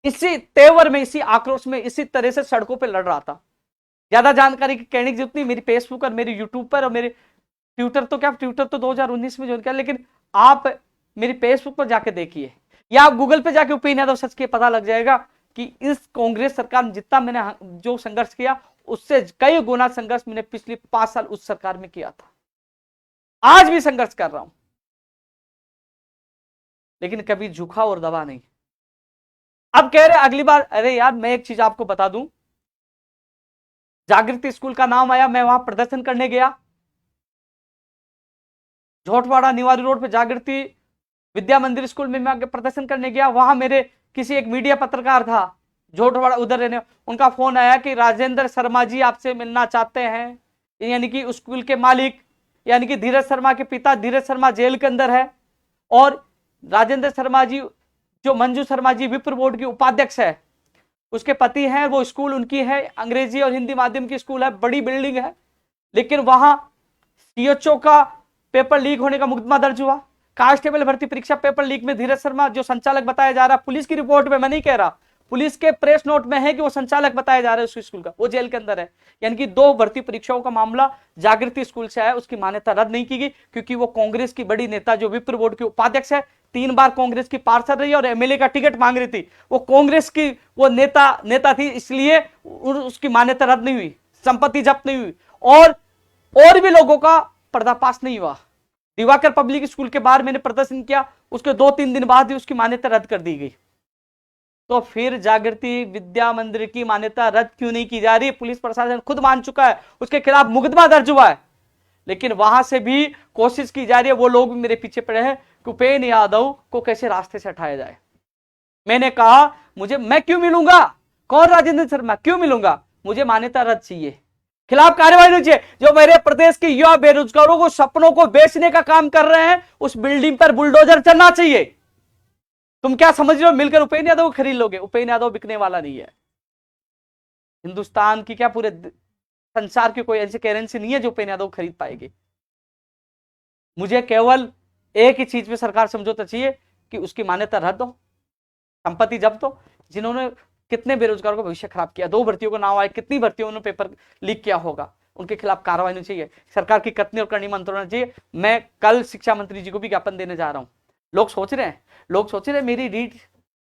इसी तेवर में, इसी आक्रोश में, इसी तरह से सड़कों पर लड़ रहा था। ज्यादा जानकारी की कहने की जरूरत नहीं, मेरी फेसबुक और मेरी यूट्यूब पर और मेरे ट्विटर तो 2019 में ज्वाइन किया, लेकिन आप मेरी फेसबुक पर जाके देखिए या आप गूगल पे जाके उपेंद्र यादव सर्च के पता लग जाएगा कि इस कांग्रेस सरकार में जितना मैंने जो संघर्ष किया, उससे कई गुना संघर्ष मैंने पिछले 5 साल उस सरकार में किया था। आज भी संघर्ष कर रहा हूं, लेकिन कभी झुका और दबा नहीं। अब कह रहे अगली बार, अरे यार मैं एक चीज आपको बता दूं, जागृति स्कूल का नाम आया, मैं वहां प्रदर्शन करने गया, झोटवाड़ा निवारी रोड पे जागृति विद्या मंदिर स्कूल में मैं प्रदर्शन करने गया। वहां मेरे किसी एक मीडिया पत्रकार था झोटवाड़ा उधर रहने, उनका फोन आया कि राजेंद्र शर्मा जी आपसे मिलना चाहते हैं, यानी कि स्कूल के मालिक, यानी कि धीरज शर्मा के पिता धीरज शर्मा जेल के अंदर है, और राजेंद्र शर्मा जी जो मंजू शर्मा जी विप्र बोर्ड की उपाध्यक्ष है, उसके पति हैं, वो स्कूल उनकी है, अंग्रेजी और हिंदी माध्यम की स्कूल है, बड़ी बिल्डिंग है, लेकिन वहां सीएचओ का पेपर लीक होने का मुकदमा दर्ज हुआ, कांस्टेबल भर्ती परीक्षा पेपर लीक में धीरज शर्मा जो संचालक बताया जा रहा, पुलिस की रिपोर्ट में, मैं नहीं कह रहा, पुलिस के प्रेस नोट में है कि वो संचालक बताया जा रहा है उस स्कूल का, वो जेल के अंदर है। यानी कि 2 भर्ती परीक्षाओं का मामला जागृति स्कूल से है, उसकी मान्यता रद्द नहीं की गई क्योंकि वो कांग्रेस की बड़ी नेता जो विप्र बोर्ड की उपाध्यक्ष है, 3 बार कांग्रेस की पार्षद रही और एमएलए का टिकट मांग रही थी, वो कांग्रेस की वो नेता थी, इसलिए उसकी मान्यता रद्द नहीं हुई, संपत्ति जब्त नहीं हुई और भी लोगों का पर्दाफाश नहीं हुआ। दिवाकर पब्लिक स्कूल के बाहर मैंने प्रदर्शन किया, उसके 2-3 दिन बाद ही उसकी मान्यता रद्द कर दी गई। तो फिर जागृति विद्या मंदिर की मान्यता रद्द क्यों नहीं की जा रही? पुलिस प्रशासन खुद मान चुका है, उसके खिलाफ मुकदमा दर्ज हुआ है, लेकिन वहां से भी कोशिश की जा रही है। वो लोग भी मेरे पीछे पड़े हैं कि उपेंद्र यादव को कैसे रास्ते से हटाया जाए। मैंने कहा मैं क्यों मिलूंगा, कौन राजेंद्र शर्मा, क्यों मिलूंगा? मुझे मान्यता रद्द चाहिए, खिलाफ कार्रवाई होनी चाहिए। जो मेरे प्रदेश के युवा बेरोजगारों को सपनों को बेचने का काम कर रहे हैं, उस बिल्डिंग पर बुलडोजर चलना चाहिए। तुम क्या समझ रहे हो मिलकर उपेंद्र यादव को खरीद लोगे? उपेंद्र यादव बिकने वाला नहीं है। हिंदुस्तान की क्या पूरे संसार की कोई ऐसी करेंसी नहीं है जो उपेंद्र यादव खरीद पाएगी। मुझे केवल एक ही चीज में सरकार समझौता चाहिए कि उसकी मान्यता रद्द हो, संपत्ति जब्त हो। जिन्होंने कितने बेरोजगारों का भविष्य खराब किया, 2 भर्तियों का नाम आए, कितनी भर्तियों ने पेपर लीक किया होगा, उनके खिलाफ कार्रवाई होनी चाहिए। सरकार की कथनी और करनी मंत्र होना चाहिए। मैं कल शिक्षा मंत्री जी को भी ज्ञापन देने जा रहा हूं। लोग सोच रहे हैं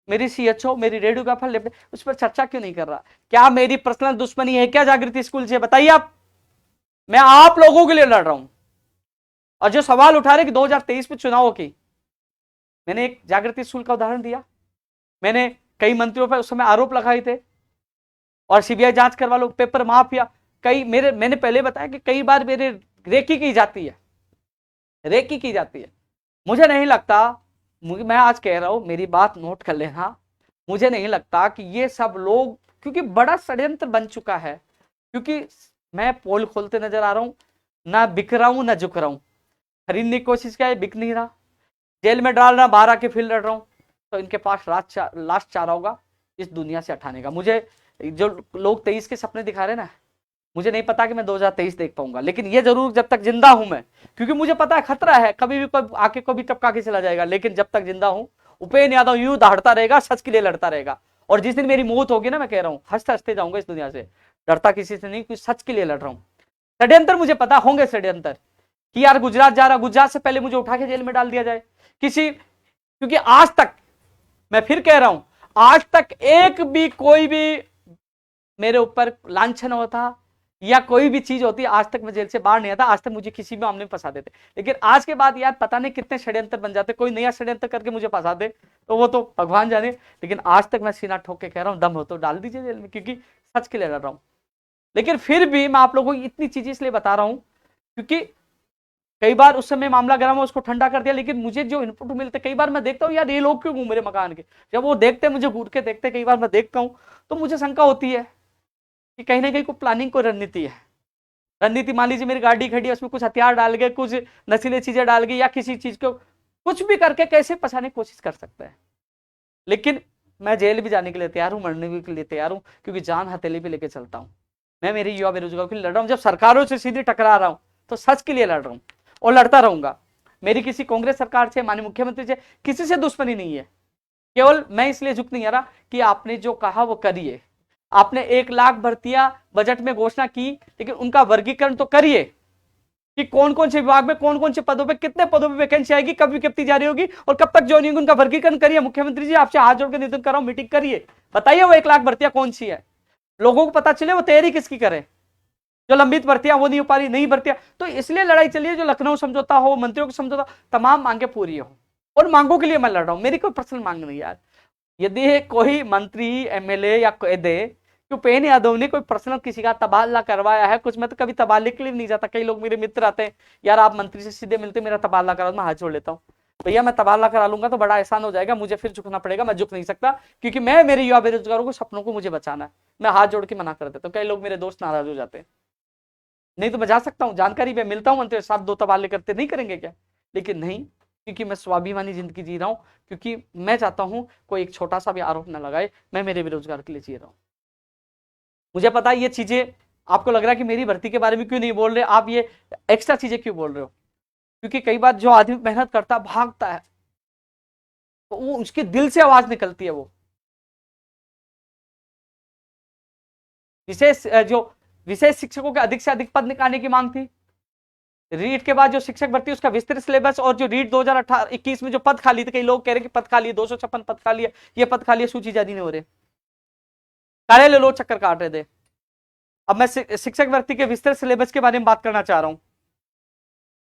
मेरी सीएचओ, मेरी रेडियोग्राफर उस पर चर्चा क्यों नहीं कर रहा? क्या मेरी पर्सनल दुश्मनी है क्या जागृति स्कूल से? बताइए आप। मैं आप लोगों के लिए लड़ रहा हूं। और जो सवाल उठा रहे कि 2023 में चुनाव की, मैंने एक जागृति स्कूल का उदाहरण दिया। मैंने कई मंत्रियों पर उस समय आरोप लगाए थे और सीबीआई जांच करवा लो, पेपर माफिया। मैंने पहले बताया कि कई बार मेरे रेकी की जाती है। मुझे नहीं लगता, मैं आज कह रहा हूं, मेरी बात नोट कर लेना, मुझे नहीं लगता कि ये सब लोग, क्योंकि बड़ा षड्यंत्र बन चुका है, क्योंकि मैं पोल खोलते नजर आ रहा हूं, ना बिक रहा हूं ना झुक रहा हूं। खरीदने की कोशिश किया है, बिक नहीं रहा, जेल में डाल रहा, 12 के फील्ड लड़ रहा हूं, तो इनके पास लास्ट चारा होगा इस दुनिया से हटाने का। मुझे जो लोग 23 के सपने दिखा रहे ना, मुझे नहीं पता कि मैं 2023 देख पाऊंगा, लेकिन ये जरूर जब तक जिंदा हूं मैं, क्योंकि मुझे पता है खतरा है, कभी भी कोई आके को भी टपका के चला जाएगा, लेकिन जब तक जिंदा हूं उपेंद्र यादव यूं दहाड़ता रहेगा, सच के लिए लड़ता रहेगा। और जिस दिन मेरी मौत होगी ना, मैं कह रहा हूं हंसते हंसते जाऊंगा इस दुनिया से, डरता किसी से नहीं, कुछ सच के लिए लड़ रहा हूं। षड्यंत्र मुझे पता होंगे, षड्यंत्र कि यार गुजरात जा रहा, गुजरात से पहले मुझे उठा के जेल में डाल दिया जाए क्योंकि आज तक, मैं फिर कह रहा हूं, आज तक एक भी कोई भी मेरे ऊपर लांछन होता या कोई भी चीज होती, आज तक मैं जेल से बाहर नहीं आता, आज तक मुझे किसी भी मामले में फंसा देते। लेकिन आज के बाद यार पता नहीं कितने षड्यंत्र बन जाते, कोई नया षड्यंत्र करके मुझे फंसा दे तो वो तो भगवान जाने। लेकिन आज तक मैं सीना ठोक के कह रहा हूं, दम हो तो डाल दीजिए जेल में, क्योंकि सच के लिए लड़ रहा हूं। लेकिन फिर भी मैं आप लोगों को इतनी चीजें इसलिए बता रहा हूं क्योंकि कई बार उस समय मामला गर्म हो, उसको ठंडा कर दिया, लेकिन मुझे जो इनपुट मिलते, कई बार मैं देखता हूँ यार ये लोग क्यों घूम मेरे मकान के, जब वो देखते मुझे घूर के देखते, कई बार मैं देखता हूँ तो मुझे शंका होती है कि कहीं ना कहीं कोई प्लानिंग, कोई रणनीति है। रणनीति, मान लीजिए मेरी गाड़ी खड़ी है, उसमें कुछ हथियार डाल गए, कुछ नशीले चीजें डाल गई, या किसी चीज को कुछ भी करके कैसे फंसाने की कोशिश कर सकता है। लेकिन मैं जेल भी जाने के लिए तैयार हूँ, मरने के लिए तैयार हूँ, क्योंकि जान हथेली पे लेके चलता हूँ। मैं मेरी युवा बेरोजगारों के लिए लड़ रहा हूँ। जब सरकारों से सीधे टकरा रहा हूँ तो सच के लिए लड़ रहा हूँ और लड़ता रहूंगा। मेरी किसी कांग्रेस सरकार से, माननीय मुख्यमंत्री से, किसी से दुश्मनी नहीं है। केवल मैं इसलिए झुक नहीं आ रहा कि आपने जो कहा वो करिए। आपने 1 लाख भर्तियां बजट में घोषणा की, लेकिन उनका वर्गीकरण तो करिए कि कौन कौन से विभाग में, कौन कौन से पदों पे, कितने पदों पे वैकेंसी आएगी, कब विज्ञप्ति जारी होगी और कब तक ज्वाइनिंग, उनका वर्गीकरण करिए। मुख्यमंत्री जी आपसे हाथ जोड़ के निवेदन कर रहा हूं, मीटिंग करिए, बताइए वो 1 लाख भर्तियां कौन सी है, लोगों को पता चले वो तैयारी किसकी करें। जो लंबित भर्तियां वो नहीं हो पा रही, नहीं भर्तियां, तो इसलिए लड़ाई चलिए। जो लखनऊ समझौता हो, मंत्रियों का समझौता, तमाम मांगे पूरी हो, और मांगों के लिए मैं लड़ रहा हूं। मेरी कोई पर्सनल मांग नहीं यार। यदि कोई मंत्री, एमएलए या कह दे कि उपेंद्र यादव ने कोई पर्सनल किसी का तबादला करवाया है कुछ, मैं तो कभी तबादले के लिए नहीं जाता। कई लोग मेरे मित्र आते हैं, यार आप मंत्री से सीधे मिलते, मेरा तबादला करा, मैं हाथ जोड़ लेता हूँ। भैया मैं तबादला करा लूंगा तो बड़ा एहसान हो जाएगा, मुझे फिर झुकना पड़ेगा, मैं झुक नहीं सकता, क्योंकि मैं मेरे युवा बेरोजगारों को, सपनों को मुझे बचाना है। मैं हाथ जोड़ के मना कर देता हूँ। कई लोग मेरे दोस्त नाराज हो जाते हैं। नहीं तो मैं जा सकता हूँ, जानकारी में मिलता हूँ मंत्री साहब, 2 तबादले करते, नहीं करेंगे क्या? लेकिन नहीं, क्योंकि मैं स्वाभिमानी जिंदगी जी रहा हूँ, क्योंकि मैं चाहता हूँ कोई एक छोटा सा भी आरोप न लगाए। मैं मेरे बेरोजगार के लिए जी रहा हूँ। मुझे पता है ये चीजें आपको लग रहा है कि मेरी भर्ती के बारे में क्यों नहीं बोल रहे आप, ये एक्स्ट्रा चीजें क्यों बोल रहे हो। क्योंकि कई बार जो आदमी मेहनत करता है भागता है तो वो उसके दिल से आवाज निकलती है। वो विशेष जो विशेष शिक्षकों के अधिक से अधिक पद निकालने की मांग थी। रीट के बाद जो शिक्षक भर्ती उसका विस्तृत सिलेबस और जो रीट 2018-21 में जो पद खाली थे, कई लोग कह रहे कि पद खाली है, 256 पद खाली है, ये पद खाली है, सूची जारी नहीं हो रहे, कार्यालय लोग चक्कर काट रहे थे। अब मैं शिक्षक भर्ती के विस्तृत सिलेबस के बारे में बात करना चाह रहा हूं।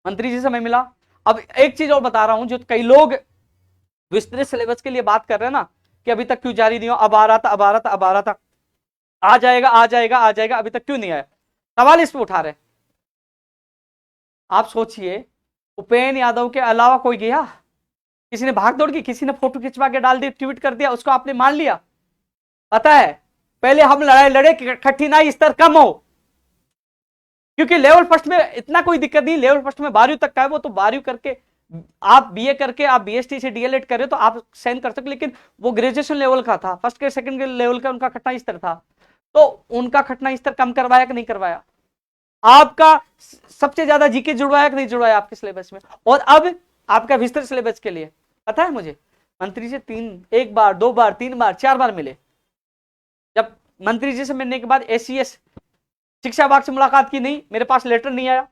मंत्री जी से मैं मिला। अब एक चीज और बता रहा हूं, जो कई लोग विस्तृत सिलेबस के लिए बात कर रहे हैं ना कि अभी तक क्यों जारी नहीं हो, अब आ रहा था, अब आ रहा था, अब आ रहा था, आ जाएगा आ जाएगा आ जाएगा, अभी तक क्यों नहीं आया, सवाल इस पे उठा रहे। आप सोचिए, उपेंद्र यादव के अलावा कोई गया? किसी ने भाग दौड़ की, किसी ने फोटो खिंचवा के डाल दी, ट्वीट कर दिया, उसको आपने मान लिया? पता है पहले हम लड़ाई लड़े कि कठिनाई स्तर कम हो, क्योंकि लेवल फर्स्ट में इतना कोई दिक्कत नहीं, लेवल फर्स्ट में 12वीं तक का है, वो तो 12वीं करके आप बीए करके आप बीएसटी से डीएलएड कर रहे हो तो आप साइन कर सकते, लेकिन वो ग्रेजुएशन लेवल का था, फर्स्ट के सेकंड के लेवल का उनका कठिनाई स्तर था, तो उनका कठिनाई स्तर कम करवाया कि नहीं करवाया? आपका सबसे ज्यादा जीके जुड़वाया कि नहीं जुड़वाया आपके सिलेबस में? और अब आपका विस्तृत सिलेबस के लिए पता है मुझे मंत्री जी एक बार, 2 बार, 3 बार, 4 बार मिले। जब मंत्री जी से मिलने के बाद एसीएस शिक्षा विभाग से मुलाकात की, नहीं मेरे पास लेटर नहीं आया,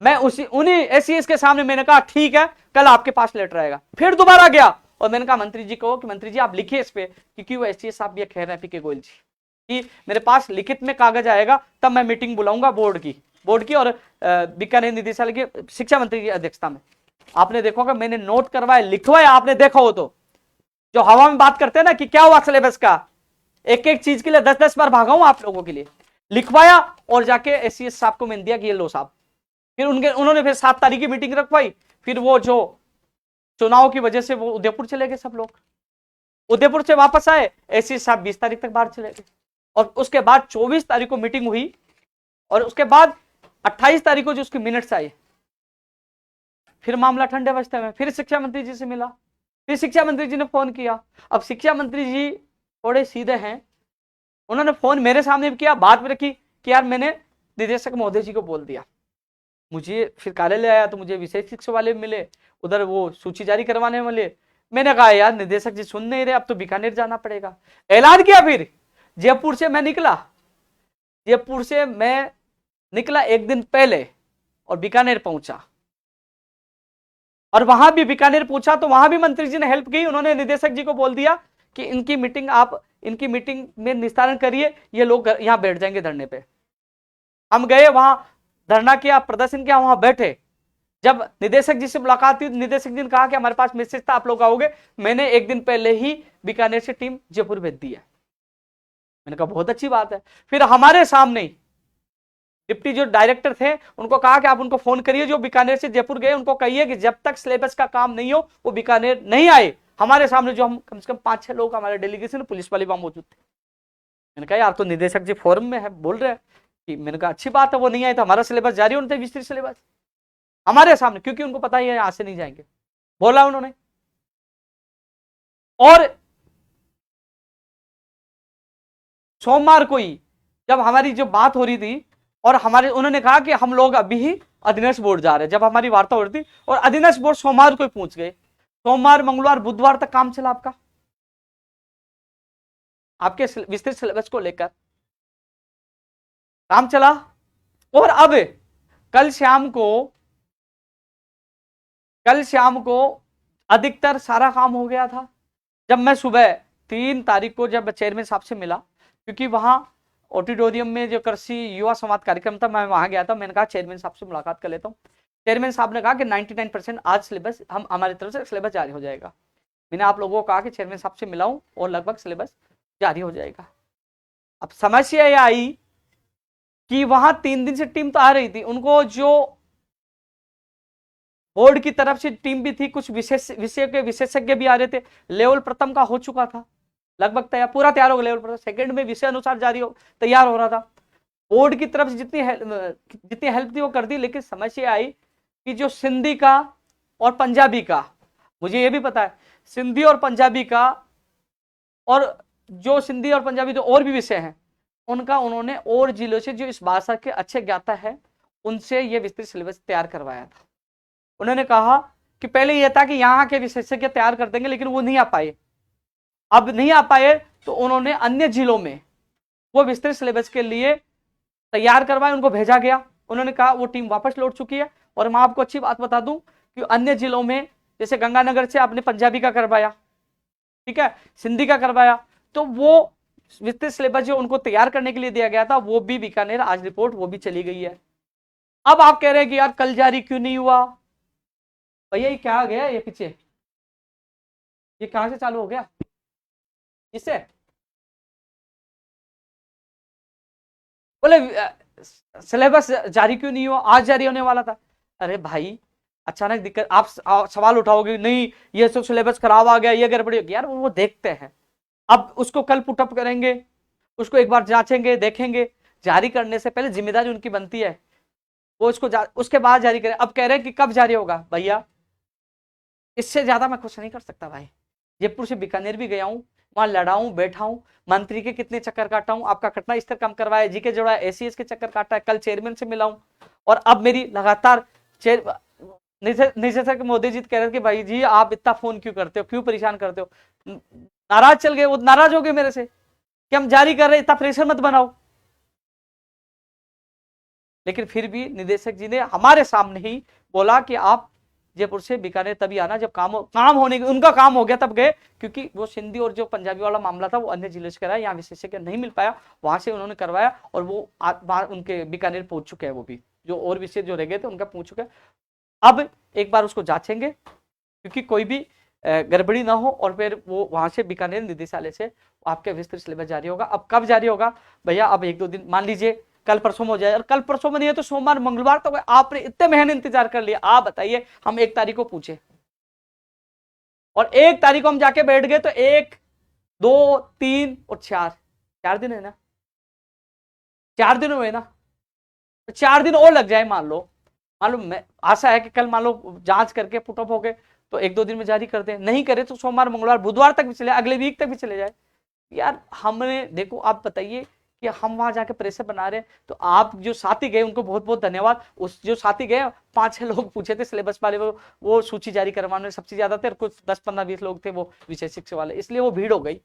मैं उन्हीं एसीएस के सामने मैंने कहा ठीक है कल आपके पास लेटर आएगा। फिर दोबारा गया और मैंने कहा मंत्री जी को कि मंत्री जी आप लिखिए इस पे, क्योंकि वो एसीएस साहब ये कह रहे हैं पीके गोयल जी कि मेरे पास लिखित में कागज आएगा तब मैं मीटिंग बुलाऊंगा बोर्ड की और बीकानेर निदेशालय की शिक्षा मंत्री की अध्यक्षता में। आपने देखो कि मैंने नोट करवाया, लिखवाया, आपने देखा हो तो, जो हवा में बात करते हैं ना कि क्या हुआ सिलेबस का, एक एक चीज के लिए 10-10 बार भागा हूं आप लोगों के लिए, लिखवाया और जाके एसीएस साहब को मैंने दिया कि ये लो साहब। फिर उन्होंने फिर 7 तारीख की मीटिंग रखवाई, फिर वो जो चुनाव की वजह से वो उदयपुर चले गए, सब लोग उदयपुर से वापस आए, एसीएस साहब 20 तारीख तक बाहर चले गए, और उसके बाद 24 तारीख को मीटिंग हुई, और उसके बाद 28 तारीख को जो उसके मिनट्स आए, फिर मामला ठंडे बस्ते में, फिर शिक्षा मंत्री जी से मिला, फिर शिक्षा मंत्री जी ने फोन किया। अब शिक्षा मंत्री जी थोड़े सीधे हैं, उन्होंने फोन मेरे सामने भी किया, बात भी रखी कि यार मैंने निदेशक महोदय जी को बोल दिया। मुझे फिर कार्यालय आया तो मुझे विशेष शिक्षा वाले मिले, उधर वो सूची जारी करवाने वाले, मैंने कहा यार निदेशक जी सुन नहीं रहे, अब तो बीकानेर जाना पड़ेगा। ऐलान किया, फिर जयपुर से मैं निकला, जयपुर से मैं निकला एक दिन पहले और बीकानेर पहुंचा, और वहां भी बीकानेर पूछा तो वहां भी मंत्री जी ने हेल्प की, उन्होंने निदेशक जी को बोल दिया कि इनकी मीटिंग में निस्तारण करिए, ये लोग यहां बैठ जाएंगे धरने पे। हम गए वहां, धरना किया, प्रदर्शन किया, वहां बैठे। जब निदेशक जी से मुलाकात हुई, निदेशक जी ने कहा कि हमारे पास मैसेज था आप लोग आओगे, मैंने एक दिन पहले ही बीकानेर से टीम जयपुर भेज दी है। मैंने कहा बहुत अच्छी बात है। फिर हमारे सामने डिप्टी जो डायरेक्टर थे उनको कहा कि आप उनको फोन करिए जो बीकानेर से जयपुर गए, उनको कहिए कि जब तक सिलेबस का काम नहीं हो वो बीकानेर नहीं आए। हमारे सामने जो हम कम से कम 5-6 लोग हमारे डेलीगेशन पुलिस वाले वहां मौजूद थे। मैंने कहा यार तो निदेशक जी फोरम में है, बोल रहे हैं कि, मैंने कहा अच्छी बात है वो नहीं आए तो हमारा सिलेबस जारी होना चाहिए, विस्तृत सिलेबस हमारे सामने, क्योंकि उनको पता ही है यहां से नहीं जाएंगे, बोला उन्होंने। और सोमवार को ही जब हमारी जो बात हो रही थी और उन्होंने कहा कि हम लोग अभी ही अधीनस्थ बोर्ड जा रहे हैं, जब हमारी वार्ता हो रही थी, और अधीनस्थ बोर्ड सोमवार को ही पहुंच गए। सोमवार, मंगलवार, बुधवार तक काम चला आपके विस्तृत सिलेबस को लेकर काम चला। और अब कल शाम को अधिकतर सारा काम हो गया था। जब मैं सुबह 3 तारीख को जब चेयरमैन साहब से मिला, क्योंकि वहां ऑडिटोरियम में जो कृषि युवा संवाद कार्यक्रम था, मैं वहां गया था, मैंने कहा चेयरमैन साहब से मुलाकात कर लेता हूँ। चेयरमैन साहब ने कहा कि 99% आज सिलेबस हमारी तरफ से सिलेबस जारी हो जाएगा। मैंने आप लोगों को कहा कि चेयरमैन साहब से मिलाऊं और लगभग सिलेबस जारी हो जाएगा। अब समस्या यह आई कि वहां 3 दिन से टीम तो आ रही थी, उनको जो बोर्ड की तरफ से टीम भी थी, कुछ विषय के विशेषज्ञ भी आ रहे थे। लेवल प्रथम का हो चुका था, लगभग पूरा तैयार हो गया। लेवल प्रथम सेकंड में विषय अनुसार तैयार हो रहा था। बोर्ड की तरफ से जितनी हेल्प थी वो कर दी, लेकिन समस्या आई कि जो सिंधी का और पंजाबी का, मुझे ये भी पता है सिंधी और पंजाबी का, और जो सिंधी और पंजाबी जो और भी विषय हैं उनका उन्होंने और जिलों से जो इस भाषा के अच्छे ज्ञाता है उनसे ये विस्तृत सिलेबस तैयार करवाया था। उन्होंने कहा कि पहले यह था कि यहाँ के विशेषज्ञ तैयार कर देंगे, लेकिन वो नहीं आ पाए। अब नहीं आ पाए तो उन्होंने अन्य जिलों में वो विस्तृत सिलेबस के लिए तैयार करवाए, उनको भेजा गया। उन्होंने कहा वो टीम वापस लौट चुकी है। और मैं आपको अच्छी बात बता दूं कि अन्य जिलों में जैसे गंगानगर से आपने पंजाबी का करवाया, ठीक है, सिंधी का करवाया, तो वो विस्तृत सिलेबस जो उनको तैयार करने के लिए दिया गया था वो भी बीकानेर, आज रिपोर्ट वो भी चली गई है। अब आप कह रहे हैं कि यार कल जारी क्यों नहीं हुआ? भैया ये क्या आ गया, ये पीछे ये कहां से चालू हो गया इससे? बोले सिलेबस जारी क्यों नहीं हुआ, आज जारी होने वाला था। अरे भाई अचानक दिक्कत, आप सवाल उठाओगे नहीं ये सब सिलेबस खराब आ गया, ये गड़बड़ी हो गई। यार वो देखते हैं, अब उसको कल पुटअप करेंगे, उसको एक बार जांचेंगे, देखेंगे। जारी करने से पहले जिम्मेदारी उनकी बनती है, वो इसको उसके बाद जारी करें। अब कह रहे हैं कि कब जारी होगा? भैया इससे ज्यादा मैं कुछ नहीं कर सकता भाई। जयपुर से बीकानेर भी गया हूँ, वहां लड़ा हूं, बैठा हूं, मंत्री के कितने चक्कर काटा हूं, आपका घटना स्तर कम करवाया, जी के जोड़ा, एसीएस के चक्कर काटा है, कल चेयरमैन से मिला हूं। और अब मेरी लगातार निदेशक मोदी जी कह रहे थे कि भाई जी आप इतना फोन क्यों करते हो, क्यों परेशान करते हो? नाराज चल गए, वो नाराज हो गए मेरे से कि हम जारी कर रहे, इतना प्रेशर मत बनाओ। लेकिन फिर भी निदेशक जी ने हमारे सामने ही बोला कि आप जयपुर से बीकानेर तभी आना जब काम होने, उनका काम हो गया तब गए, क्योंकि वो सिंधी और जो पंजाबी वाला मामला था वो अन्य जिले से कराया, यहाँ विशेषज्ञ नहीं मिल पाया, वहां से उन्होंने करवाया और वो उनके बीकानेर पहुंच चुके हैं। वो भी जो और विषय जो रह गए थे उनका पहुंच चुके हैं। अब एक बार उसको जांचेंगे क्योंकि कोई भी गड़बड़ी ना हो, और फिर वो वहां से बीकानेर निदेशालय से आपके विस्तृत सिलेबस जारी होगा। अब कब जारी होगा भैया? अब 1-2 दिन, मान लीजिए कल परसों में हो जाए, और कल परसों में नहीं है तो सोमवार मंगलवार तक। तो आपने इतने महीने इंतजार कर लिया, आप बताइए हम 1 तारीख को पूछे और 1 तारीख को हम जाके बैठ गए तो 1, 2, 3 और 4 दिन है ना, 4 दिन हुए ना, तो 4 दिन और लग जाए। मान लो मैं आशा है कि कल मान लो जांच करके पुटअप हो गए तो 1-2 दिन में जारी कर दें, नहीं करे तो सोमवार मंगलवार बुधवार तक भी चले, अगले वीक तक भी चले जाए। यार हमने देखो, आप बताइए कि हम वहां जाके प्रेशर बना रहे हैं, तो आप जो साथी गए उनको बहुत बहुत धन्यवाद। उस जो साथी गए 5-6 लोग पूछे थे सिलेबस वाले, वो सूची जारी करवाने सबसे ज्यादा थे, और कुछ 10-15-20 लोग थे वो विषय शिक्षा वाले, इसलिए वो भीड़ हो गई,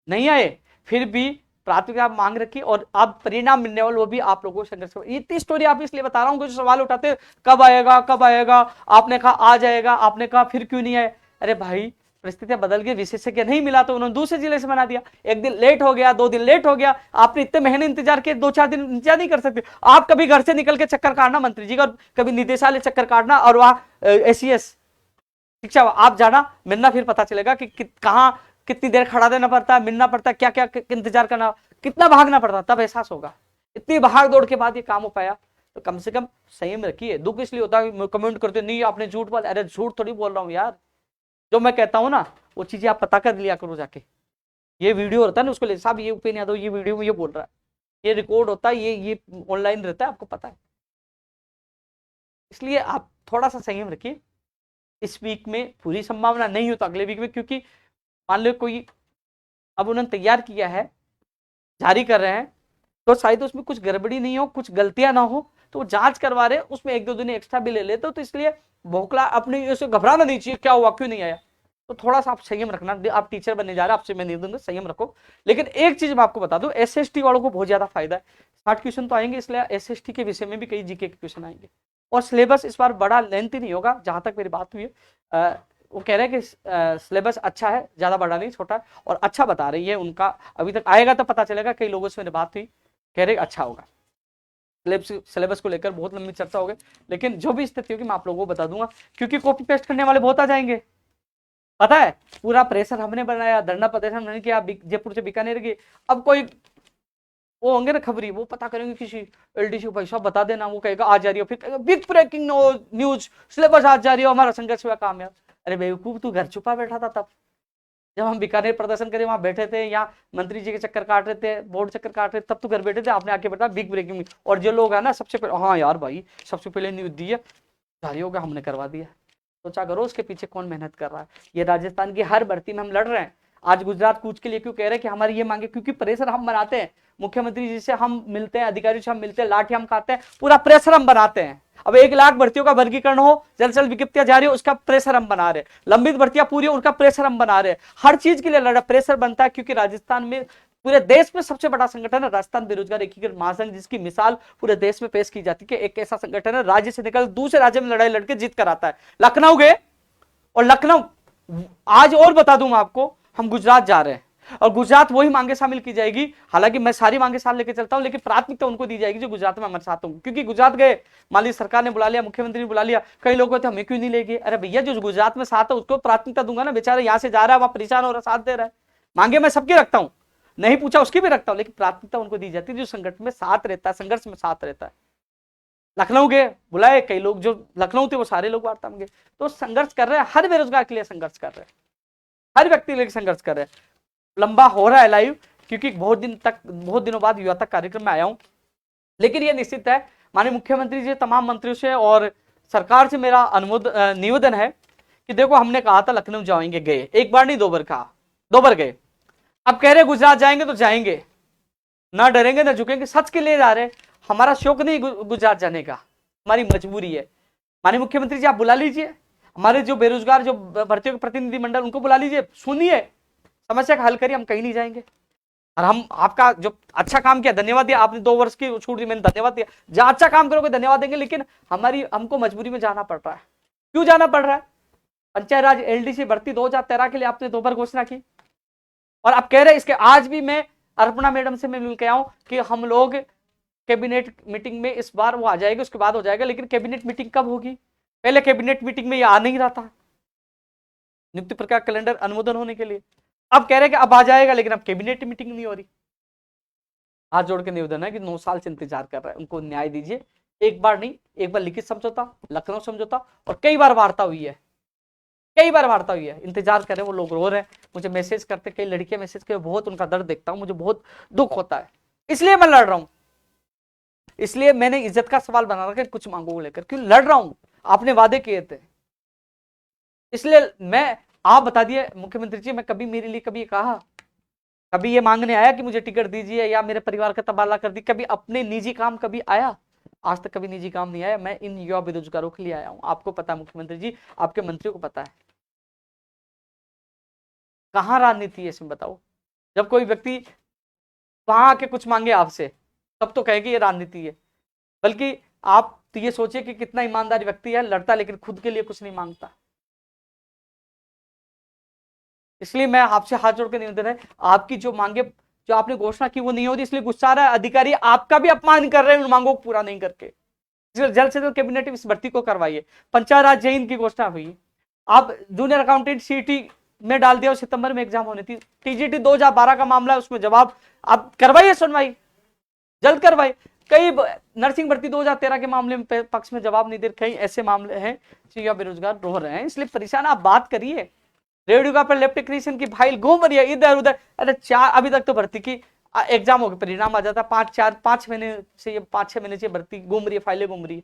नहीं आए। फिर भी प्राथमिकता मांग रखी और अब परिणाम मिलने वाले वो भी आप लोगों को संघर्ष। इतनी स्टोरी आप इसलिए बता रहा हूं, कुछ सवाल उठाते कब आएगा कब आएगा, आपने कहा आ जाएगा, आपने कहा फिर क्यों नहीं आए। अरे भाई परिस्थितियां बदल गई, विशेषज्ञ नहीं मिला तो उन्होंने दूसरे जिले से बना दिया। 1 दिन लेट हो गया, 2 दिन लेट हो गया, आपने इतने महीने इंतजार किए, 2-4 दिन इंतजार नहीं कर सकते आप? कभी घर से निकल के चक्कर काटना मंत्री जी का, और कभी निदेशालय चक्कर काटना, और वहां एसीएस शिक्षा आप जाना मिलना, फिर पता चलेगा कि कहां कितनी देर खड़ा देना पड़ता है, मिलना पड़ता है, क्या क्या इंतजार करना, कितना भागना पड़ता है, तब एहसास होगा। इतनी भाग दौड़ के बाद ये काम हो पाया, तो कम से कम संयम रखिए। दुख इसलिए होता है कमेंट करते नहीं आपने झूठ बोला, अरे झूठ थोड़ी बोल रहा हूँ यार, जो मैं कहता हूँ ना वो चीजें आप पता कर लिया करो जाके। ये वीडियो होता है ना, उसको ले साहब ये ओपिनियन दो, ये वीडियो में ये बोल रहा है, ये रिकॉर्ड होता है, ये ऑनलाइन रहता है, आपको पता है। इसलिए आप थोड़ा सा संयम रखिए। इस वीक में पूरी संभावना नहीं हो तो अगले वीक में, क्योंकि मान लो कोई अब उन्होंने तैयार किया है, जारी कर रहे हैं, तो शायद उसमें कुछ गड़बड़ी नहीं हो, कुछ गलतियां ना हो, तो वो जांच करवा रहे हैं, उसमें 1-2 दिन एक्स्ट्रा भी ले लेते हो, तो इसलिए भोखला अपने ऐसे घबराना नहीं चाहिए क्या हुआ क्यों नहीं आया। तो थोड़ा सा आप संयम रखना, आप टीचर बनने जा रहे हैं, आपसे मैं नहीं दूंगा, संयम रखो। लेकिन एक चीज मैं आपको बता दूं, एसएसटी वालों को बहुत ज्यादा फायदा है, 60 क्वेश्चन तो आएंगे, इसलिए एसएसटी के विषय में भी कई जीके के क्वेश्चन आएंगे। और सिलेबस इस बार बड़ा लेंथी नहीं होगा, जहां तक मेरी बात हुई है। वो कह रहे हैं कि सिलेबस अच्छा है, ज्यादा बड़ा नहीं छोटा है, और अच्छा बता रही है उनका। अभी तक आएगा तो पता चलेगा, कई लोगों से मेरी बात हुई, कह रहे अच्छा होगा। सिलेबस को लेकर बहुत लंबी चर्चा हो गई, लेकिन जो भी स्थिति होगी मैं आप लोगों को बता दूंगा, क्योंकि कॉपी पेस्ट करने वाले बहुत आ जाएंगे। पता है पूरा प्रेशर हमने बनाया, धरना प्रदर्शन हमने किया, जयपुर से बीकानेर की। अब कोई वो होंगे ना खबरी, वो पता करेंगे किसी एलडीसी को, भाई साहब बता देना, वो कहेगा आज जा रही हो, फिर बिग ब्रेकिंग न्यूज सिलेबस आज जा रही हो, हमारा संघर्ष हुआ कामयाब। अरे बेवकूफ, तू घर छुपा बैठा था तब जब हम बीकानेर प्रदर्शन करे, वहां बैठे थे, या मंत्री जी के चक्कर काट रहे थे, बोर्ड चक्कर काट रहे थे, तब तू घर बैठे थे, आपने आके बैठा बिग ब्रेकिंग। और जो लोग है ना सबसे पहले, हाँ यार भाई सबसे पहले न्यूज दी है, जारी होगा, हमने करवा दिया। सोचा करो उसके पीछे कौन मेहनत कर रहा है। ये राजस्थान की हर भर्ती में हम लड़ रहे हैं, आज गुजरात कूच के लिए क्यों कह रहे हैं कि हमारी ये मांगे, क्योंकि प्रेशर हम बनाते हैं, मुख्यमंत्री जी से हम मिलते हैं, अधिकारियों से हम मिलते हैं, लाठी हम खाते हैं, पूरा प्रेशर हम बनाते हैं। अब 1 लाख भर्तियों का वर्गीकरण हो, जल्द से जल्द विज्ञप्तियां जारी हो, उसका प्रेशर हम बना रहे, लंबित भर्तियां पूरी हो, उनका प्रेशर हम बना रहे, हर चीज के लिए लड़ा प्रेशर बनता है। क्योंकि राजस्थान में पूरे देश में सबसे बड़ा संगठन है राजस्थान बेरोजगार एकीकृत महासंघ, जिसकी मिसाल पूरे देश में पेश की जाती है कि एक ऐसा संगठन है राज्य से निकल दूसरे राज्य में लड़ाई लड़के जीत कर आता है। लखनऊ गए, और लखनऊ आज और बता दूं आपको, हम गुजरात जा रहे हैं और गुजरात वही मांगे शामिल की जाएगी। हालांकि मैं सारी मांगे साथ लेके चलता हूं, लेकिन प्राथमिकता उनको दी जाएगी जो गुजरात में हमारे साथ होंगे। क्योंकि गुजरात गए, मान ली सरकार ने बुला लिया, मुख्यमंत्री ने बुला लिया, कई लोग कहते हमें क्यों नहीं ले गए। अरे भैया, जो गुजरात में साथ है उसको प्राथमिकता दूंगा ना, बेचारा यहाँ से जा रहा है, वहां परेशान हो रहा, साथ दे रहा है। मांगे मैं सबकी रखता हूं, नहीं पूछा उसकी भी रखता हूं, लेकिन प्राथमिकता उनको दी जाती है जो संगठन में साथ रहता है, संघर्ष में साथ रहता है। लखनऊ गए, बुलाए, कई लोग जो लखनऊ थे वो सारे लोग वार्ता में गए, तो संघर्ष कर रहे हैं, हर बेरोजगार के लिए संघर्ष कर रहे हैं, हर व्यक्ति के लिए संघर्ष कर रहे हैं। लंबा हो रहा है लाइव, क्योंकि बहुत दिनों बाद युवा तक कार्यक्रम में आया हूं। लेकिन यह निश्चित है, माननीय मुख्यमंत्री जी, तमाम मंत्रियों से और सरकार से मेरा निवेदन है कि देखो, हमने कहा था लखनऊ जाएंगे, गए, एक बार नहीं 2 बार कहा, 2 बार गए। अब कह रहे गुजरात जाएंगे तो जाएंगे, ना डरेंगे ना झुकेंगे, सच के लिए जा रहे। हमारा शौक नहीं गुजरात जाने का, हमारी मजबूरी है। माननीय मुख्यमंत्री जी, आप बुला लीजिए हमारे जो बेरोजगार, जो भर्तियों के प्रतिनिधि मंडल, उनको बुला लीजिए, सुनिए, समस्या का हल करिए, हम कहीं नहीं जाएंगे। और हम आपका जो अच्छा काम किया, धन्यवाद दिया आपने, 2 वर्ष की छूट दी, मैंने धन्यवाद दिया, जहां अच्छा काम करोगे धन्यवाद देंगे। लेकिन हमको मजबूरी में जाना पड़ रहा है। क्यों जाना पड़ रहा है? पंचायत राज एलडीसी भर्ती 2013 के लिए आपने 2 बार घोषणा की, और आप कह रहे इसके, आज भी मैं अर्पणा मैडम से मैं मिल के आऊं कि हम लोग कैबिनेट मीटिंग में, इस बार वो आ जाएगी, उसके बाद हो जाएगा, लेकिन कैबिनेट मीटिंग कब होगी? पहले कैबिनेट मीटिंग में ये आ नहीं रहा था, नियुक्ति प्रक्रिया कैलेंडर अनुमोदन होने के लिए। अब कह रहे कि अब आ जाएगा, लेकिन अब कैबिनेट मीटिंग नहीं हो रही। हाथ जोड़ के निवेदन है कि 9 साल से इंतजार कर रहा है, उनको न्याय दीजिए। एक बार नहीं, एक बार लिखित समझौता, लखनऊ समझौता, और कई बार वार्ता हुई है, कई बार वार्ता हुई है, इंतजार कर रहे हैं, वो लोग रो रहे हैं, मुझे मैसेज करते, कई लड़कियां मैसेज करते, बहुत उनका दर्द देखता हूं, मुझे बहुत दुख होता है, इसलिए मैं लड़ रहा हूं। इसलिए मैंने इज्जत का सवाल बना रखा है कुछ मांगों को लेकर, क्यों लड़ रहा हूं? आपने वादे किए थे, इसलिए मैं, आप बता दिए मुख्यमंत्री जी, मैं कभी मेरे लिए कभी कहा, कभी ये मांगने आया कि मुझे टिकट दीजिए या मेरे परिवार का तबादला कर दी, कभी अपने निजी काम कभी आया? आज तक कभी निजी काम नहीं आया। मैं इन युवा बेरोजगारों के लिए आया हूं, आपको पता है मुख्यमंत्री जी, आपके मंत्रियों को पता है। कहां राजनीति है इसमें बताओ? जब कोई व्यक्ति वहां आके कुछ मांगे आपसे, तब तो कहेगी ये राजनीति है। बल्कि आप तो ये सोचिए कि कितना ईमानदार व्यक्ति है, लड़ता लेकिन खुद के लिए कुछ नहीं मांगता। इसलिए मैं आपसे हाथ जोड़ के निवेदन है, आपकी जो मांगे, जो आपने घोषणा की वो नहीं होती, इसलिए गुस्सा आ रहा है। अधिकारी आपका भी अपमान कर रहे हैं उन मांगों को पूरा नहीं करके। जल्द से जल्द कैबिनेट इस भर्ती को करवाइए। पंचायत राज जैन की घोषणा हुई, आप जूनियर अकाउंटेंट सीटी में डाल दिया, सितंबर में एग्जाम होनी थी। टीजीटी 2012 का मामला है, उसमें जवाब आप करवाइए, सुनवाई जल्द करवाइए। कई नर्सिंग भर्ती 2013 के मामले में पक्ष में जवाब नहीं दे, कई ऐसे मामले हैं जो बेरोजगार रो रहे हैं, इसलिए परेशान। आप बात करिए। रेडियो का पर लैब टेक्नीशियन की फाइल घूम रही है इधर उधर, अरे 4 अभी तक तो भर्ती की एग्जाम हो गया, परिणाम आ जाता, 5 महीने से, ये 5-6 महीने से भर्ती घूम रही है, फाइलें घूम रही है।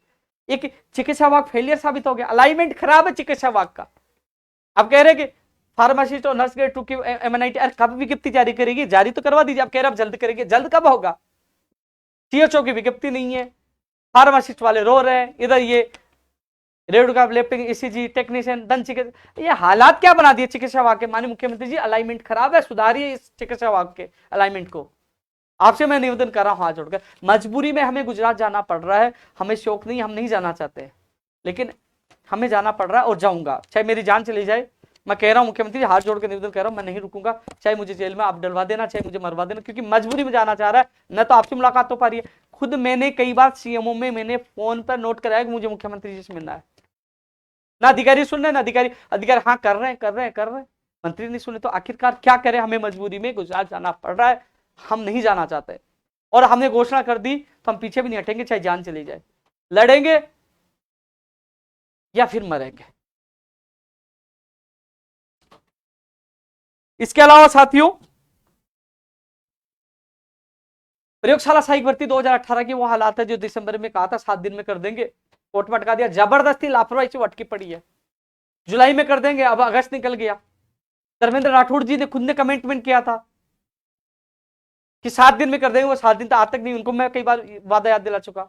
एक चिकित्सा विभाग फेलियर साबित हो गया, अलाइनमेंट खराब है चिकित्सा विभाग का। अब कह रहे कि फार्मासिस्ट और नर्स ग्रेड 2 की एमएनआईटी, अरे कब विज्ञप्ति जारी करेगी? जारी तो करवा दीजिए। आप कह रहे अब जल्द करेंगे, जल्द कब होगा? सीएचओ की विज्ञप्ति नहीं है, फार्मासिस्ट वाले रो रहे हैं, इधर ये रेडियो का लैब ईसीजी टेक्नीशियन, दंत चिकित्सा, ये हालात क्या बना दिए चिकित्सा विभाग के। माननीय मुख्यमंत्री जी, अलाइनमेंट खराब है, सुधारिए इस चिकित्सा विभाग के अलाइनमेंट को। आपसे मैं निवेदन कर रहा हूं हाथ जोड़कर। मजबूरी में हमें गुजरात जाना पड़ रहा है, हमें शौक नहीं, हम नहीं जाना चाहते, लेकिन हमें जाना पड़ रहा है और जाऊंगा, चाहे मेरी जान चली जाए। मैं कह रहा हूं मुख्यमंत्री, हाथ जोड़ के निवेदन कर रहा हूं, मैं नहीं रुकूंगा, चाहे मुझे जेल में आप डलवा देना, चाहे मुझे मरवा देना, क्योंकि मजबूरी में जाना चाह रहा है। न तो आपसे मुलाकात हो पा रही है, खुद मैंने कई बार सीएमओ में मैंने फोन पर नोट कराया कि मुझे मुख्यमंत्री जी से मिलना है। ना अधिकारी सुन रहे, ना अधिकारी हाँ कर रहे हैं, मंत्री नहीं सुने, तो आखिरकार क्या करें? हमें मजबूरी में गुजरात जाना पड़ रहा है, हम नहीं जाना चाहते, और हमने घोषणा कर दी तो हम पीछे भी नहीं हटेंगे, चाहे जान चली जाए। लड़ेंगे या फिर मरेंगे। इसके अलावा साथियों, प्रयोगशाला सहायक भर्ती 2018 की वो हालात है जो दिसंबर में कहा था 7 दिन में कर देंगे, कोर्ट में अटका दिया, जबरदस्ती लापरवाही से अटकी पड़ी है। जुलाई में कर देंगे, अब अगस्त निकल गया, धर्मेंद्र राठौड़ जी ने खुद ने कमिटमेंट किया था कि 7 दिन में कर देंगे, वो 7 दिन तक आज तक नहीं, उनको मैं कई बार वादा याद दिला चुका।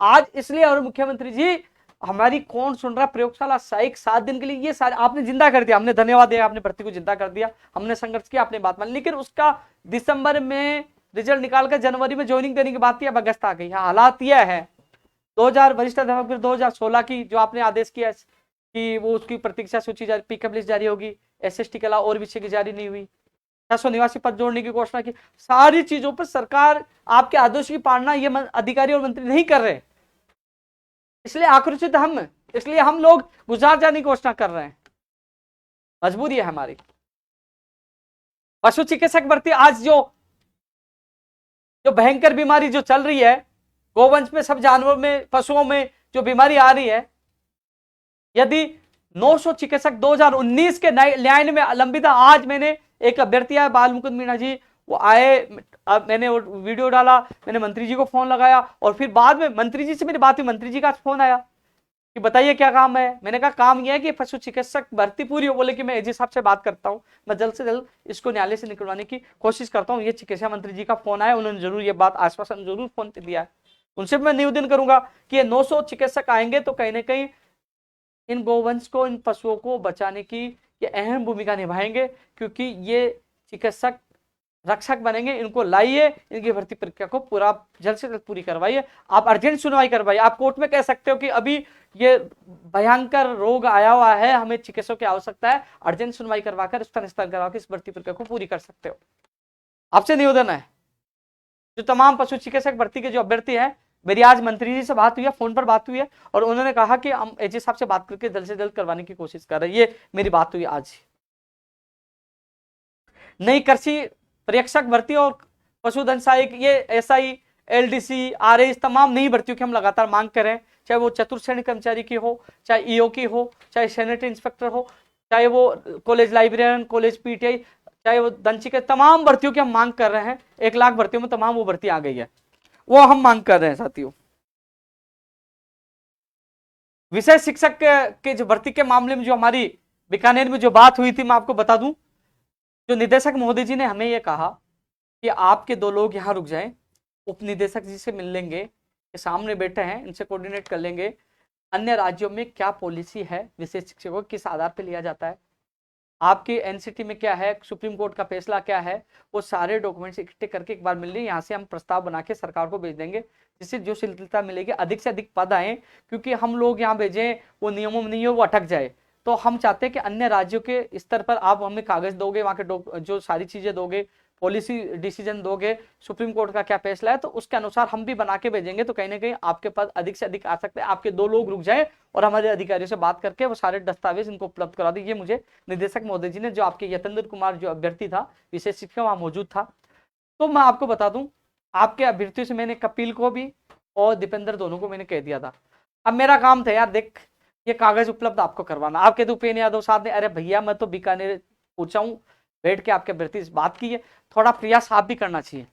आज इसलिए, और मुख्यमंत्री जी हमारी कौन सुन रहा, प्रयोगशाला साइक 7 दिन के लिए, ये सारे आपने जिंदा कर दिया, हमने धन्यवाद दिया, आपने भर्ती को जिंदा कर दिया, हमने संघर्ष किया, आपने बात मान, लेकिन उसका दिसंबर में रिजल्ट निकालकर जनवरी में ज्वाइनिंग देने की बात थी, अब अगस्त आ गई। हालात यह है 2000 वरिष्ठ अध्यापक फिर 2016 की जो आपने आदेश किया कि वो उसकी प्रतीक्षा सूची जारी, पिकअप लिस्ट जारी होगी, एसएसटी के अलावा और विषय की जारी नहीं हुई, 600 निवासी पद जोड़ने की घोषणा की, सारी चीजों पर सरकार आपके आदेश की पालना ये अधिकारी और मंत्री नहीं कर रहे, इसलिए आक्रोशित हम, इसलिए हम लोग गुजार जाने की घोषणा कर रहे हैं, मजबूरी है हमारी। पशु चिकित्सक भर्ती, आज जो भयंकर बीमारी जो चल रही है गोवंश में, सब जानवरों में, पशुओं में जो बीमारी आ रही है, यदि 900 चिकित्सक 2019 के न्याय में लंबित, आज मैंने एक अभ्यर्थी है बाल मुकुंद मीणा जी, वो आए, मैंने वो वीडियो डाला, मैंने मंत्री जी को फोन लगाया, और फिर बाद में मंत्री जी से मेरी बात हुई, मंत्री जी का फोन आया कि बताइए क्या काम है। मैंने कहा काम यह है कि पशु चिकित्सक भर्ती पूरी हो। बोले कि मैं एजी साहब से बात करता हूं, मैं जल्द से जल्द इसको न्यायालय से निकलवाने की कोशिश करता हूं। ये चिकित्सा मंत्री जी का फोन आया, उन्होंने जरूर ये बात आश्वासन जरूर फोन पे दिया है, उनसे मैं निवेदन करूंगा कि ये 900 चिकित्सक आएंगे तो कहीं ना कहीं इन गोवंश को, इन पशुओं को बचाने की ये अहम भूमिका निभाएंगे, क्योंकि ये चिकित्सक रक्षक बनेंगे। इनको लाइए, इनकी भर्ती प्रक्रिया को पूरा जल्द से जल्द पूरी करवाइए, आप अर्जेंट सुनवाई करवाइए। आप कोर्ट में कह सकते हो कि अभी ये भयंकर रोग आया हुआ है, हमें चिकित्सकों की आवश्यकता है, अर्जेंट सुनवाई करवाकर इसका निस्तारण करवाकर इस भर्ती प्रक्रिया को पूरी कर सकते हो। आपसे निवेदन है, जो तमाम पशु चिकित्सक भर्ती के जो अभ्यर्थी हैं, मेरी आज मंत्री जी से बात हुई है, फोन पर बात हुई है, और उन्होंने कहा कि हम एजी साहब से बात करके जल्द से जल्द करवाने की कोशिश कर रहे हैं। ये मेरी बात हुई आज। नई कृषि पर्यवेक्षक भर्ती और पशुधन सहायक, ये एसआई, एलडीसी, आरए, इस तमाम नई भर्तियों की हम लगातार मांग कर रहे हैं, चाहे वो चतुर्थ कर्मचारी की हो, चाहे ईओ की हो, चाहे सैनिटरी इंस्पेक्टर हो, चाहे वो कॉलेज लाइब्रेरियन, कॉलेज पीटीआई, चाहे वो दंची के, तमाम भर्तियों की हम मांग कर रहे हैं। 1 लाख भर्तियों में तमाम वो भर्ती आ गई है, वो हम मांग कर रहे हैं साथियों। विषय शिक्षक के जो भर्ती के मामले में जो हमारी बीकानेर में जो बात हुई थी, मैं आपको बता दूं, जो निदेशक महोदय जी ने हमें यह कहा कि आपके 2 लोग यहाँ रुक जाएं, उप निदेशक जी से मिल लेंगे, ये सामने बैठे हैं, इनसे कोऑर्डिनेट कर लेंगे, अन्य राज्यों में क्या पॉलिसी है, विशेष शिक्षकों को किस आधार पर लिया जाता है, आपके एनसीटी में क्या है, सुप्रीम कोर्ट का फैसला क्या है, वो सारे डॉक्यूमेंट्स इकट्ठे करके एक बार मिल लें, यहाँ से हम प्रस्ताव बना के सरकार को भेज देंगे, जिससे जो शिथिलता मिलेगी, अधिक से अधिक पद आए, क्योंकि हम लोग यहाँ भेजें वो नियमों में नहीं हो, वो अटक जाए। तो हम चाहते हैं कि अन्य राज्यों के स्तर पर आप हमें कागज दोगे, वहाँ के जो सारी चीजें दोगे, पॉलिसी डिसीजन दोगे, सुप्रीम कोर्ट का क्या फैसला है, तो उसके अनुसार हम भी बना के भेजेंगे, तो कहीं ना कहीं आपके पास अधिक से अधिक आ सकते हैं। आपके 2 लोग रुक जाए और हमारे अधिकारियों से बात करके वो सारे दस्तावेज इनको उपलब्ध करा दीजिए। मुझे निदेशक महोदय जी ने, जो आपके यतेंद्र कुमार जो अभ्यर्थी था विशेष शिक्षक, वहां मौजूद था। तो मैं आपको बता दूं, आपके अभ्यर्थियों से मैंने कपिल को भी और दीपेंद्र दोनों को मैंने कह दिया था। अब मेरा काम था यार, देख ये कागज उपलब्ध आपको करवाना। आपके उपेन्द्र यादव साहब ने, अरे भैया मैं तो बीकानेर पूछा हूँ, बैठ के आपके अभ्यर्थी से बात की है, थोड़ा प्रयास आप भी करना चाहिए।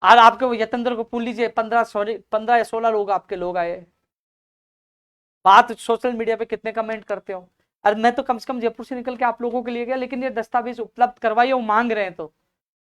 आज आपके वो यतेंद्र को पूछ लीजिए, 15 या 16 लोग आपके लोग आए, बात सोशल मीडिया पे कितने कमेंट करते हो। अरे मैं तो कम से कम जयपुर से निकल के आप लोगों के लिए गया, लेकिन ये दस्तावेज उपलब्ध करवाइए, वो मांग रहे हैं, तो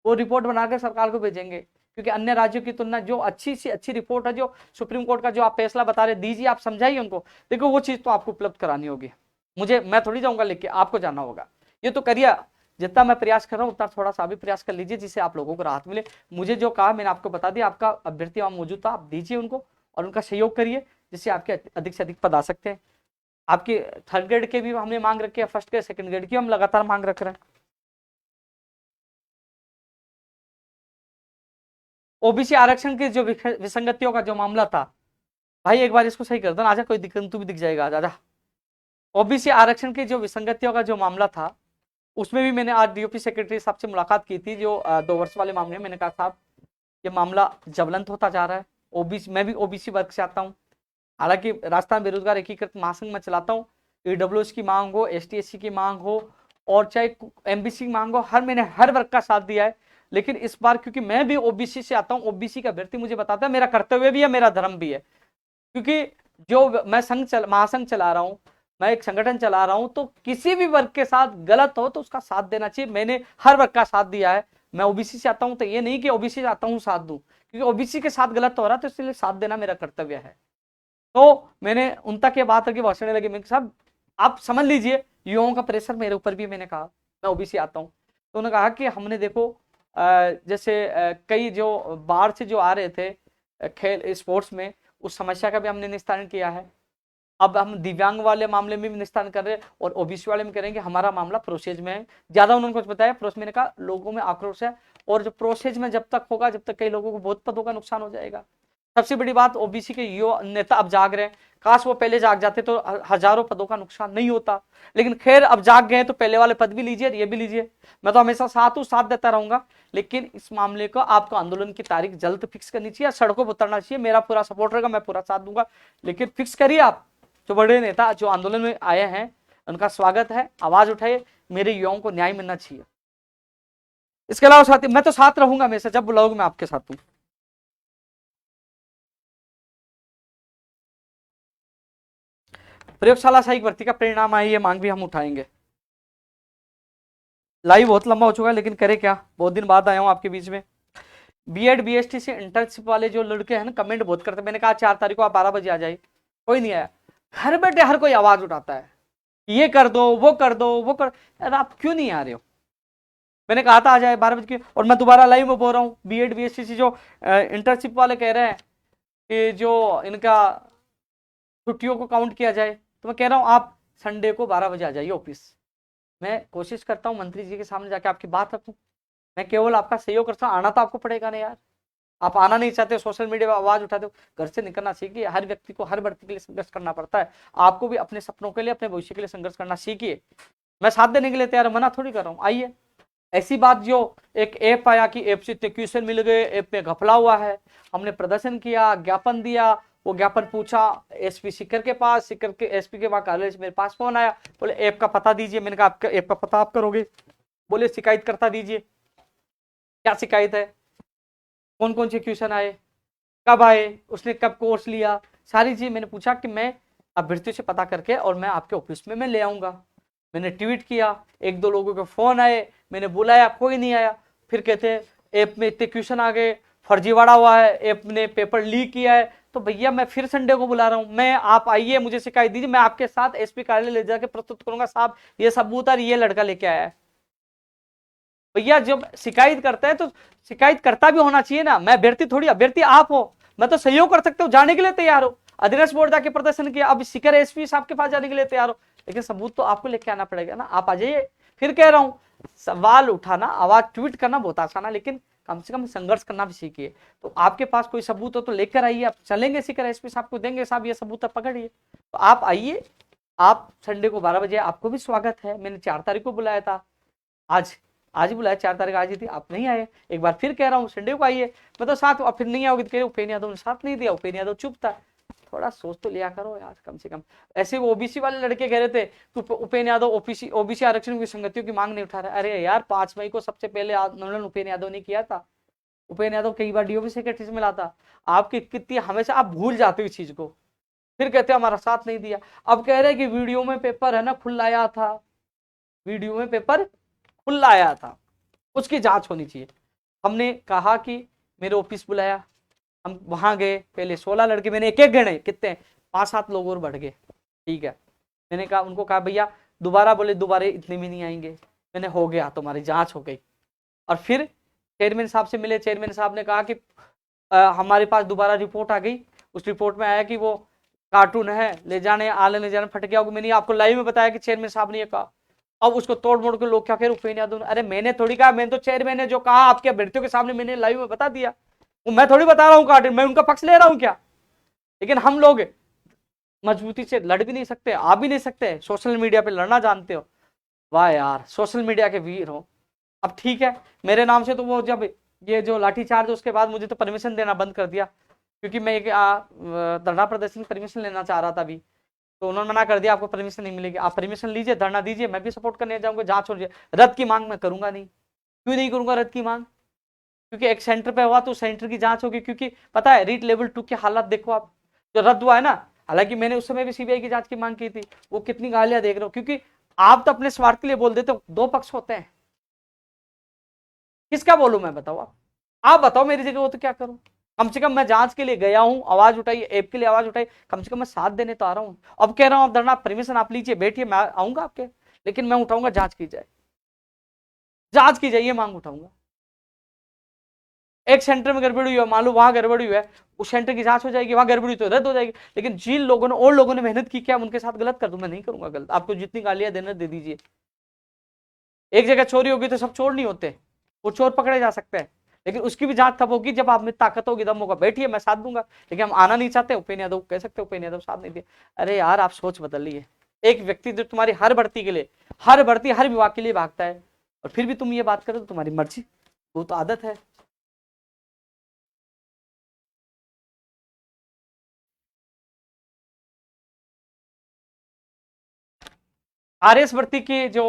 वो रिपोर्ट बनाकर सरकार को भेजेंगे, क्योंकि अन्य राज्यों की तुलना जो अच्छी सी अच्छी रिपोर्ट है, जो सुप्रीम कोर्ट का जो आप फैसला बता रहे, दीजिए, आप समझाइए उनको। देखो वो चीज तो आपको उपलब्ध करानी होगी, मैं थोड़ी जाऊंगा लेके, आपको जाना होगा। ये तो करिए, जितना मैं प्रयास कर रहा हूँ उतना थोड़ा सा भी प्रयास कर लीजिए, जिससे आप लोगों को राहत मिले। मुझे जो कहा मैंने आपको बता दिया, आपका अभ्यर्थी वहां मौजूद था, आप दीजिए उनको और उनका सहयोग करिए, जिससे आपके अधिक से अधिक पद आ सकते हैं। आपकी 3rd ग्रेड के भी हमने मांग रखे हैं, 1st ग्रेड 2nd ग्रेड की हम लगातार मांग रख रहे हैं। ओबीसी आरक्षण के जो विसंगतियों का जो मामला था, भाई एक बार इसको सही कर दो ना, आजा, कोई दिक्कत, तू भी दिख जाएगा, आजा। ओबीसी आरक्षण के जो विसंगतियों का जो मामला था, उसमें भी मैंने आज डीओपी सेक्रेटरी साहब से मुलाकात की थी, जो 2 वर्ष वाले मामले में। मैंने कहा साहब ये मामला ज्वलंत होता जा रहा है, ओबीसी, मैं भी ओबीसी वर्ग से आता हूँ, हालांकि राजस्थान बेरोजगार एकीकृत महासंघ में चलाता हूँ, ईडब्ल्यूएस की मांग हो, एसटी/एससी की मांग हो, और चाहे एमबीसी की मांग हो, मैंने हर वर्ग का साथ दिया है। लेकिन इस बार क्योंकि मैं भी ओबीसी से आता हूँ, ओबीसी का अभ्यर्थी मुझे बताता है, मेरा कर्तव्य भी है, मेरा धर्म भी है, क्योंकि जो मैं महासंघ चला रहा हूँ, मैं एक संगठन चला रहा हूं, तो किसी भी वर्ग के साथ गलत हो तो उसका साथ देना चाहिए। मैंने हर वर्ग का साथ दिया है। मैं ओबीसी से आता हूं तो ये नहीं कि ओबीसी से आता हूं साथ दूं, क्योंकि ओबीसी के साथ गलत हो रहा तो इसलिए साथ देना मेरा कर्तव्य है। तो मैंने उन तक ये बात रखी, भाषण लगी, मैं साहब आप समझ लीजिए युवाओं का प्रेशर मेरे ऊपर भी। मैंने कहा मैं ओबीसी आता हूं, तो उन्होंने कहा कि हमने देखो जैसे कई जो बाहर से जो आ रहे थे खेल स्पोर्ट्स में, उस समस्या का भी हमने निस्तारण किया है। अब हम दिव्यांग वाले मामले में भी निस्तारण कर रहे हैं और ओबीसी वाले में करेंगे। हमारा मामला प्रोसेस में है। ज्यादा उन्होंने कुछ बताया प्रोसेस, मैंने कहा लोगों में आक्रोश है, और जो प्रोसेस में जब तक होगा, जब तक कई लोगों को बहुत पदों का नुकसान हो जाएगा। सबसे बड़ी बात, ओबीसी के युवा नेता अब जाग रहे हैं। काश वो पहले जाग जाते तो हजारों पदों का नुकसान नहीं होता, लेकिन खैर अब जाग गए तो पहले वाले पद भी लीजिए, ये भी लीजिए। मैं तो हमेशा साथ हूं, साथ देता रहूंगा, लेकिन इस मामले को आपको आंदोलन की तारीख जल्द फिक्स करनी चाहिए, सड़कों पर उतरना चाहिए। मेरा पूरा सपोर्ट रहेगा, मैं पूरा साथ दूंगा, लेकिन फिक्स करिए आप। जो बड़े नेता जो आंदोलन में आए हैं उनका स्वागत है, आवाज उठाइए, मेरे युवाओं को न्याय मिलना चाहिए। इसके अलावा साथी, मैं तो साथ रहूंगा हमेशा, जब बुलाओगे मैं आपके साथ हूं। प्रयोगशाला सहायक भर्ती का परिणाम आए, ये मांग भी हम उठाएंगे। लाइव बहुत लंबा हो चुका है, लेकिन करे क्या, बहुत दिन बाद आया हूं आपके बीच में। बीएड बीएसटी से इंटर्नशिप वाले जो लड़के हैं ना, कमेंट बहुत करते हैं। मैंने कहा 4 तारीख को आप 12 बजे आ जाइए, कोई नहीं आया। घर बैठे हर कोई आवाज उठाता है, ये कर दो, वो कर दो, वो कर। यार आप क्यों नहीं आ रहे हो? मैंने कहा था आ जाए 12 बजे, और मैं दोबारा लाइव में बोल रहा हूँ। बीएड बीएसटी से जो इंटर्नशिप वाले कह रहे हैं कि जो इनका छुट्टियों को काउंट किया जाए, तो मैं कह रहा हूँ आप संडे को 12 बजे आ जाइए ऑफिस। मैं कोशिश करता हूँ मंत्री जी के सामने जाके आपकी बात रखूं। मैं केवल आपका सहयोग करता हूँ, आना तो आपको पड़ेगा ना यार। आप आना नहीं चाहते, सोशल मीडिया पर आवाज उठाते हो, घर से निकलना सीखिए। हर व्यक्ति को हर व्यक्ति के लिए संघर्ष करना पड़ता है। आपको भी अपने सपनों के लिए, अपने भविष्य के लिए संघर्ष करना सीखिए। मैं साथ देने के लिए तैयार, मना थोड़ी कर रहा हूँ, आइए। ऐसी बात जो एक ऐप आया कि ऐप से इतने क्वेश्चन मिल गए, ऐप में घपला हुआ है, हमने प्रदर्शन किया, ज्ञापन दिया, वो ज्ञापन पूछा एसपी सिकर के पास, सिकर के एसपी के पास, कॉलेज मेरे पास फोन आया, बोले ऐप का पता दीजिए। मैंने कहा आपका ऐप का पता आप करोगे? बोले शिकायत करता दीजिए। क्या शिकायत है, कौन कौन से क्वेश्चन आए, कब आए, उसने कब कोर्स लिया, सारी चीज मैंने पूछा कि मैं अभ्यर्थियों से पता करके और मैं आपके ऑफिस में मैं ले आऊंगा। मैंने ट्वीट किया, 1-2 लोगों के फोन आए, मैंने बुलाया, कोई नहीं आया। फिर कहते ऐप में इतने क्वेश्चन आ गए, फर्जीवाड़ा हुआ है, ऐप ने पेपर लीक किया है। तो भैया मैं फिर संडे को बुला रहा हूं, मैं आप आइए, मुझे शिकायत दीजिए, मैं आपके साथ एसपी कार्यालय ले जाकर प्रस्तुत करूंगा, साहब ये सबूत और ये लड़का लेके आया है। भैया जब शिकायत करता है तो शिकायत करता भी होना चाहिए ना। मैं अभ्यर्थी थोड़ी, अभ्यर्थी आप हो, मैं तो सहयोग कर सकते हो, जाने के लिए तैयार हो। अधीनस्थ बोर्ड जाके प्रदर्शन किया, अब शिखर एसपी साहब के पास जाने के लिए तैयार हो, लेकिन सबूत तो आपको लेके आना पड़ेगा ना। आप आ जाइए। फिर कह रहा हूं, सवाल उठाना, आवाज ट्वीट करना बहुत आसान है, लेकिन कम से कम संघर्ष करना भी सीखिए। तो आपके पास कोई सबूत हो तो लेकर आइए, आप चलेंगे शिखर एसपी साहब को देंगे, साहब ये सबूत आप पकड़िए। तो आप आइए, आप संडे को 12 बजे, आपको भी स्वागत है। मैंने 4 तारीख को बुलाया था, आज ही बुलाया, 4 तारीख आज ही थी, आप नहीं आए। एक बार फिर कह रहा हूँ संडे को आइए, मैं तो साथ, फिर नहीं आओगे तो कह रहे उपेन्द्र यादव ने साथ नहीं दिया, उपेन्द्र यादव चुप था। थोड़ा सोच तो लिया करो यार, कम से कम। ऐसे वो ओबीसी वाले लड़के कह रहे थे कि उपेन्द्र यादव ओबीसी आरक्षण की संगतियों की मांग नहीं उठा रहा। अरे यार 5 मई को सबसे पहले आंदोलन उपेन्द्र यादव ने किया था। उपेन्द्र यादव कई बार डीओबी सेक्रेटरी से मिला था। आपकी कितनी, हमेशा आप भूल जाते हो इस चीज को, फिर कहते हमारा साथ नहीं दिया। अब कह रहे कि वीडियो में पेपर है ना खुला आया था, वीडियो में पेपर खुला आया था, उसकी जांच होनी चाहिए। हमने कहा कि मेरे ऑफिस बुलाया, हम वहां गए, पहले 16 लड़के, मैंने एक एक गणे, कितने 5-7 लोग और बढ़ गए, ठीक है। मैंने कहा, उनको कहा भैया दोबारा, बोले दोबारा इतने में नहीं आएंगे। मैंने हो गया, तुम्हारी जांच हो गई। और फिर चेयरमैन साहब से मिले, चेयरमैन साहब ने कहा कि हमारे पास दोबारा रिपोर्ट आ गई, उस रिपोर्ट में आया कि वो कार्टून है, ले जाने आले ले जाने फट गया होगा। मैंने आपको लाइव में बताया कि चेयरमैन साहब ने ये कहा। अब उसको तोड़ मोड़ के लोग क्या कह रहे, उपेन्द्र यादव। अरे मैंने थोड़ी कहा, मैंने तो चेयरमैन ने जो कहा आपके अभ्यर्थियों के सामने मैंने लाइव में बता दिया। मैं थोड़ी बता रहा हूँ कार्टून, मैं उनका पक्ष ले रहा हूँ क्या? लेकिन हम लोग मजबूती से लड़ भी नहीं सकते, आ भी नहीं सकते, सोशल मीडिया पे लड़ना जानते हो। वाह यार, सोशल मीडिया के वीर हो। अब ठीक है, मेरे नाम से तो वो जब ये जो लाठीचार्ज, उसके बाद मुझे तो परमिशन देना बंद कर दिया, क्योंकि मैं एक धरना प्रदर्शन परमिशन लेना चाह रहा था अभी, तो उन्होंने मना कर दिया, आपको परमिशन नहीं मिलेगी। आप परमिशन लीजिए, धरना दीजिए, मैं भी सपोर्ट करने जाऊंगा, जांच हो जाए। रद्द की मांग मैं करूंगा नहीं। क्यों नहीं करूंगा रद्द की मांग? क्योंकि एक सेंटर पे हुआ तो सेंटर की जांच होगी, क्योंकि पता है रीट लेवल 2 के हालात देखो आप, जो रद्द हुआ है ना, हालांकि मैंने उस समय भी सीबीआई की जांच की मांग की थी। वो कितनी गालियां देख रहे हो, क्योंकि आप तो अपने स्वार्थ के लिए बोल देते हो, दो पक्ष होते हैं, किसका बोलूं मैं, बताओ आप बताओ मेरी जगह हो तो क्या करूं। कम से कम मैं जांच के लिए गया हूं, आवाज उठाई, ऐप के लिए आवाज उठाई, कम से कम मैं साथ देने तो आ रहा हूं। अब कह रहा हूं आप धरना परमिशन आप लीजिए, बैठिए, मैं आऊंगा आपके, लेकिन मैं उठाऊंगा जांच की जाए, जांच की जाए, ये मांग उठाऊंगा। एक सेंटर में गड़बड़ी हुई है, मान लो वहां गड़बड़ी हुई है, उस सेंटर की जांच हो जाएगी, वहां गड़बड़ी तो रद्द हो जाएगी, लेकिन जिन लोगों ने और लोगों ने मेहनत की, क्या उनके साथ गलत कर दूं? मैं नहीं करूंगा गलत। आपको जितनी गालियां देना दे दीजिए। एक जगह चोरी होगी तो सब चोर नहीं होते, वो चोर पकड़े जा सकते हैं, लेकिन उसकी भी जांच तब होगी जब आप में ताकत होगी, दम होगा। बैठिए, मैं साथ दूंगा, लेकिन हम आना नहीं चाहते, उपेन्द्र यादव कह सकते, उपेन्द्र यादव साथ नहीं दिए। अरे यार, आप सोच बदलिए। एक व्यक्ति जो तुम्हारी हर भर्ती के लिए, हर भर्ती, हर विभाग के लिए भागता है, और फिर भी तुम ये बात करो तो तुम्हारी मर्जी, वो तो आदत है। आरएस भर्ती की जो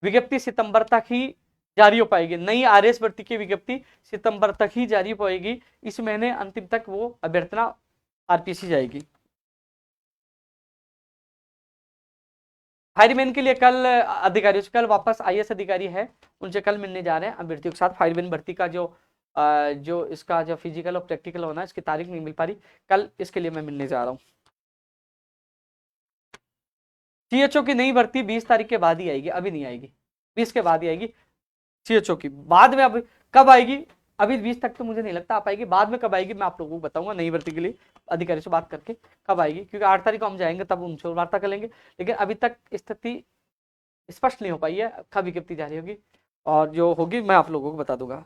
विज्ञप्ति सितंबर तक ही जारी हो पाएगी, नई आरएस भर्ती की विज्ञप्ति सितंबर तक ही जारी हो पाएगी। इस महीने अंतिम तक वो अभ्यर्थना आरपीसी जाएगी। फायरमैन के लिए कल अधिकारियों से, कल वापस आईएएस अधिकारी है, उनसे कल मिलने जा रहे हैं अभ्यर्थियों के साथ। फायरमैन भर्ती का जो इसका जो फिजिकल और प्रैक्टिकल होना है, इसकी तारीख नहीं मिल पा रही, कल इसके लिए मैं मिलने जा रहा हूँ। सीएचओ की नई भर्ती 20 तारीख के बाद ही आएगी, अभी नहीं आएगी, 20 के बाद ही आएगी सीएचओ की। बाद में अब कब आएगी, अभी 20 तक तो मुझे नहीं लगता आ पाएगी, बाद में कब आएगी मैं आप लोगों को बताऊंगा, नई भर्ती के लिए अधिकारी से बात करके कब आएगी, क्योंकि 8 तारीख को हम जाएंगे, तब उनसे वार्ता करेंगे। लेकिन अभी तक स्थिति स्पष्ट नहीं हो पाई है, कब विज्ञप्ति जारी होगी, और जो होगी मैं आप लोगों को बता दूंगा।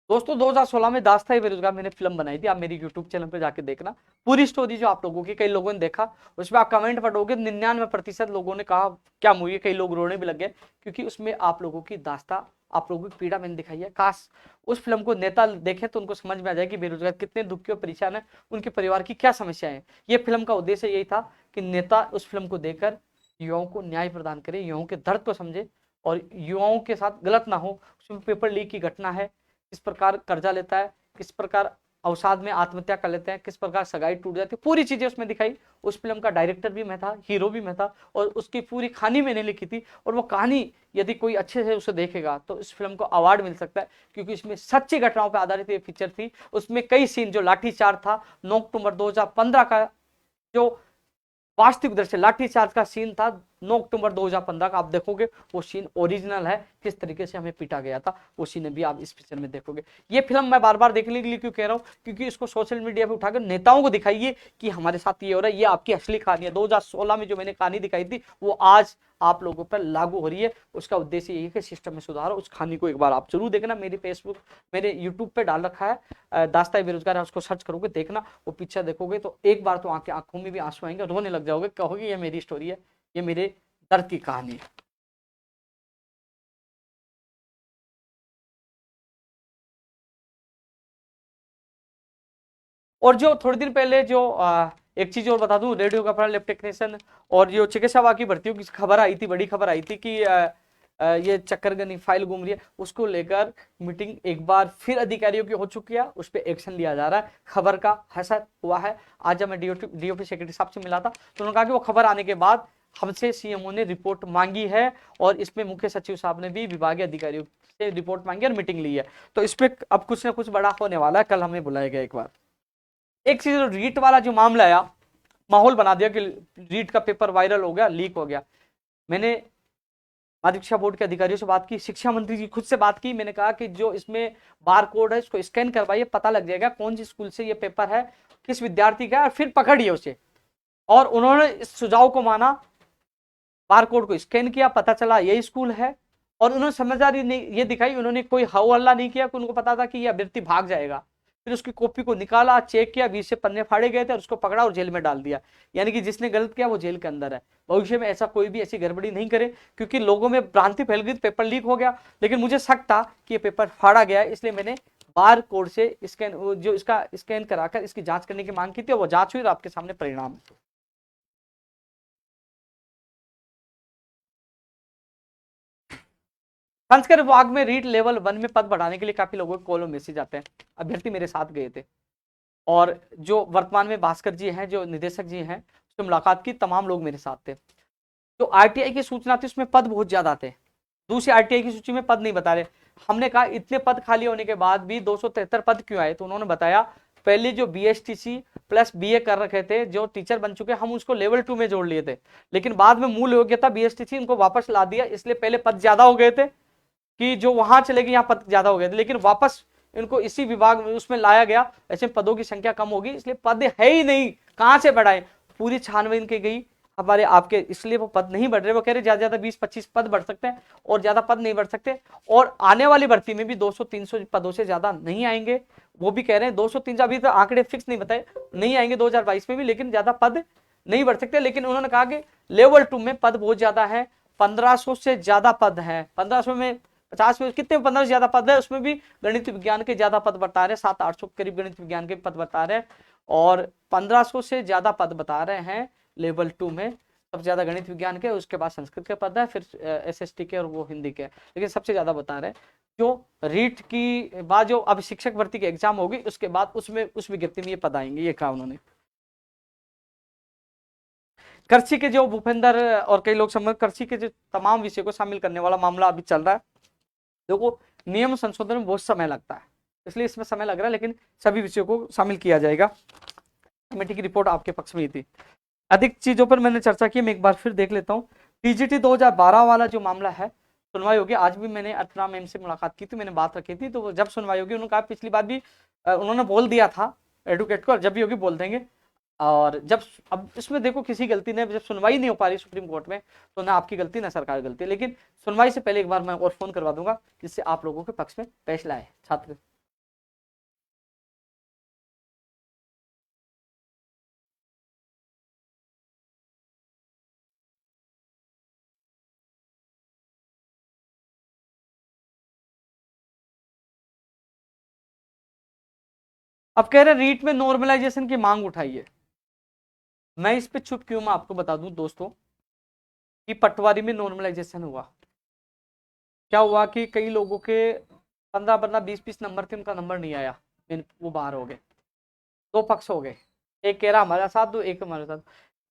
दोस्तों 2016 में दास्तान बेरोजगार मैंने फिल्म बनाई थी, आप मेरी यूट्यूब चैनल पे जाके देखना पूरी स्टोरी, जो आप लोगों की कई लोगों ने देखा, उसमें आप कमेंट पढ़ोगे 99% लोगों ने कहा क्या मूवी है, कई लोग रोने भी लग गए, क्योंकि उसमें आप लोगों की दास्ता, आप लोगों की पीड़ा मैंने दिखाई है। काश उस फिल्म को नेता देखे तो उनको समझ में आ जाए कि बेरोजगार कितने दुखी और परेशान है, उनके परिवार की क्या समस्याएं हैं। ये फिल्म का उद्देश्य यही था कि नेता उस फिल्म को देखकर युवाओं को न्याय प्रदान करे, युवाओं के दर्द को समझे, और युवाओं के साथ गलत ना हो। उसमें पेपर लीक की घटना है, किस प्रकार कर्जा लेता है, किस प्रकार अवसाद में आत्महत्या कर लेते हैं, किस प्रकार सगाई टूट जाती है, पूरी चीजें उसमें दिखाई। उस फिल्म का डायरेक्टर भी मैं था, हीरो भी मैं था, और उसकी पूरी कहानी मैंने लिखी थी। और वो कहानी यदि कोई अच्छे से उसे देखेगा तो इस फिल्म को अवार्ड मिल सकता है, क्योंकि इसमें सच्ची घटनाओं पर आधारित ये पिक्चर थी। उसमें कई सीन, जो लाठीचार्ज था 9 अक्टूबर 2015 का, जो वास्तविक दृश्य लाठीचार्ज का सीन था 9 अक्टूबर 2015 का, आप देखोगे वो सीन ओरिजिनल है, किस तरीके से हमें पीटा गया था, वो सीन भी आप इस पिक्चर में देखोगे। ये फिल्म मैं बार बार देखने के लिए क्यों कह रहा हूँ, क्योंकि इसको सोशल मीडिया पे उठाकर नेताओं को दिखाइए कि हमारे साथ ये हो रहा है, ये आपकी असली कहानी है। 2016 में जो मैंने कहानी दिखाई थी वो आज आप लोगों पर लागू हो रही है। उसका उद्देश्य यही है कि सिस्टम में सुधार हो। उस कहानी को एक बार आप जरूर देखना, मेरी फेसबुक, मेरे यूट्यूब पे डाल रखा है, दास्तान बेरोजगार है, उसको सर्च करोगे, देखना वो पिक्चर देखोगे तो एक बार तो आंखों में भी आंसू आएंगे, रोने लग जाओगे, कहोगे ये मेरी स्टोरी है, ये मेरे दर्द की कहानी है। और जो थोड़ी दिन पहले जो एक चीज और बता दूं, रेडियो का लैब टेक्नीशियन और जो चिकित्सा विभाग की भर्तियों की खबर आई थी, बड़ी खबर आई थी कि ये चक्करगनी फाइल घूम रही है, उसको लेकर मीटिंग एक बार फिर अधिकारियों की हो चुकी है, उस पर एक्शन लिया जा रहा है। खबर का असर हुआ है। आज जब मैं डीओपी सेक्रेटरी साहब से मिला था तो उन्होंने कहा कि वो खबर आने के बाद हमसे सीएमओ ने रिपोर्ट मांगी है, और इसमें मुख्य सचिव साहब ने भी विभागीय अधिकारियों से रिपोर्ट मांगी और मीटिंग ली है। तो इस पे अब कुछ ना कुछ बड़ा होने वाला है, कल हमें बुलाया गया एक बार। एक चीज, रीट वाला जो मामला आया, माहौल बना दिया कि रीट का पेपर वायरल हो गया, लीक हो गया। मैंने माध्यमिक शिक्षा बोर्ड के अधिकारियों से बात की, शिक्षा मंत्री जी खुद से बात की। मैंने कहा कि जो इसमें बार कोड है इसको स्कैन करवाइए, पता लग जाएगा कौन सी स्कूल से ये पेपर है, किस विद्यार्थी का है, और फिर पकड़िए उसे। और उन्होंने इस सुझाव को माना, बार कोड को स्कैन किया, पता चला यही स्कूल है। और उन्होंने समझदारी नहीं ये दिखाई, उन्होंने कोई हाउ हल्ला नहीं किया, कि उनको पता था कि ये अभ्यर्थी भाग जाएगा। फिर उसकी कॉपी को निकाला, चेक किया, 20 से पन्ने फाड़े गए थे, और उसको पकड़ा और जेल में डाल दिया। यानी कि जिसने गलत किया वो जेल के अंदर है। भविष्य में ऐसा कोई भी ऐसी गड़बड़ी नहीं करे, क्योंकि लोगों में भ्रांति फैल गई, पेपर लीक हो गया। लेकिन मुझे शक था कि ये पेपर फाड़ा गया है, इसलिए मैंने बार कोड से स्कैन, जो इसका स्कैन कराकर इसकी जांच करने की मांग की थी, और वो जांच हुई और आपके सामने परिणाम। संस्कृत विभाग में रीट लेवल 1 में पद बढ़ाने के लिए काफी लोगों के कॉल और मैसेज आते हैं। अभ्यर्थी मेरे साथ गए थे, और जो वर्तमान में भास्कर जी हैं, जो निदेशक जी हैं, उससे मुलाकात की, तमाम लोग मेरे साथ थे। जो आरटीआई की सूचना थी उसमें पद बहुत ज्यादा थे, दूसरी आरटीआई की सूची में पद नहीं बता रहे। हमने कहा इतने पद खाली होने के बाद भी 273 पद क्यों आए, तो उन्होंने बताया पहले जो बीएसटीसी प्लस बीए कर रखे थे, जो टीचर बन चुके, हम उसको लेवल 2 में जोड़ लिए थे, लेकिन बाद में मूल योग्यता बीएसटीसी इनको वापस ला दिया, इसलिए पहले पद ज्यादा हो गए थे कि जो वहां चले गए, यहाँ पद ज्यादा हो गए थे, लेकिन वापस इनको इसी विभाग में उसमें लाया गया, ऐसे पदों की संख्या कम होगी, इसलिए पद है ही नहीं, कहां से बढ़ाए। पूरी छानबीन की गई हमारे आपके, इसलिए वो पद नहीं बढ़ रहे। वो कह रहे ज्यादा ज्यादा 20-25 पद बढ़ सकते हैं, और ज्यादा पद नहीं बढ़ सकते, और आने वाली भर्ती में भी 200-300 पदों से ज्यादा नहीं आएंगे। वो भी कह रहे हैं 200-300, अभी तो आंकड़े फिक्स नहीं बताए, नहीं आएंगे 2022 में भी, लेकिन ज्यादा पद नहीं बढ़ सकते। लेकिन उन्होंने कहा कि लेवल 2 में पद बहुत ज्यादा है, 1500 से ज्यादा पद है, 1500 में 50 में कितने, 15 से ज्यादा पद है, उसमें भी गणित विज्ञान के ज्यादा पद बता रहे हैं, 700-800 के करीब गणित विज्ञान के पद बता रहे हैं, और 1500 से ज्यादा पद बता रहे हैं लेवल 2 में। सबसे ज्यादा गणित विज्ञान के, उसके बाद संस्कृत के पद है, फिर एसएसटी के, और वो हिंदी के, लेकिन सबसे ज्यादा बता रहे हैं। जो रीट की बाद जो अब शिक्षक भर्ती की एग्जाम होगी, उसके बाद उसमें उस विज्ञप्ति में ये पद आएंगे, ये कहा उन्होंने। कृषि के जो भूपेंद्र और कई लोग समझ, कृषि के जो तमाम विषय को शामिल करने वाला मामला अभी चल रहा है। देखो नियम संशोधन में बहुत समय लगता है, इसलिए इसमें समय लग रहा है, लेकिन सभी विषयों को शामिल किया जाएगा। कमेटी की रिपोर्ट आपके पक्ष में ही थी। अधिक चीजों पर मैंने चर्चा की, मैं एक बार फिर देख लेता हूँ। टीजीटी 2012 वाला जो मामला है, सुनवाई होगी। आज भी मैंने अर्चना मैम से मुलाकात की थी, मैंने बात रखी थी, तो जब सुनवाई होगी, उन्होंने कहा पिछली बार भी उन्होंने बोल दिया था एडवोकेट को, जब भी होगी बोल देंगे। और जब अब इसमें देखो किसी गलती ने, जब सुनवाई नहीं हो पा रही सुप्रीम कोर्ट में, तो ना आपकी गलती ना सरकार की गलती, लेकिन सुनवाई से पहले एक बार मैं और फोन करवा दूंगा, जिससे आप लोगों के पक्ष में फैसला है। छात्र अब कह रहे रीट में नॉर्मलाइजेशन की मांग उठाई है। मैं इस पे चुप क्यों, मैं आपको बता दूं दोस्तों, कि पटवारी में नॉर्मलाइजेशन हुआ। क्या हुआ कि कई लोगों के 15-15, 20-20 नंबर थे, उनका नंबर नहीं आया, वो बाहर हो गए। दो पक्ष हो गए, एक कह रहा हमारा साथ दो, एक हमारे साथ।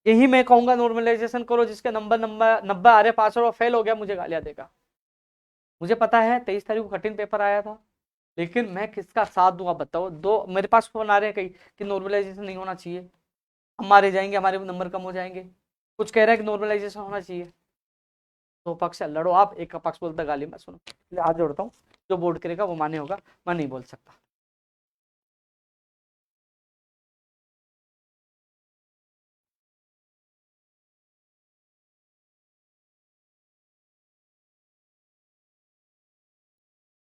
यही मैं कहूंगा नॉर्मलाइजेशन करो, जिसके नंबर नंबर 90 आ रहे, पास और फेल हो गया, मुझे गालियां देगा। मुझे पता है 23 तारीख को कठिन पेपर आया था, लेकिन मैं किसका साथ दूंगा बताओ। दो मेरे पास फोन आ रहे हैं कई कि नॉर्मलाइजेशन नहीं होना चाहिए, हम मारे जाएंगे, हमारे नंबर कम हो जाएंगे। कुछ कह रहे हैं कि नॉर्मलाइजेशन होना चाहिए। दो पक्ष है, लड़ो आप। एक का पक्ष बोलता गाली मैं सुनो, इसलिए हाथ जोड़ता हूँ, जो बोर्ड करेगा वो मान्य होगा, मैं नहीं बोल सकता।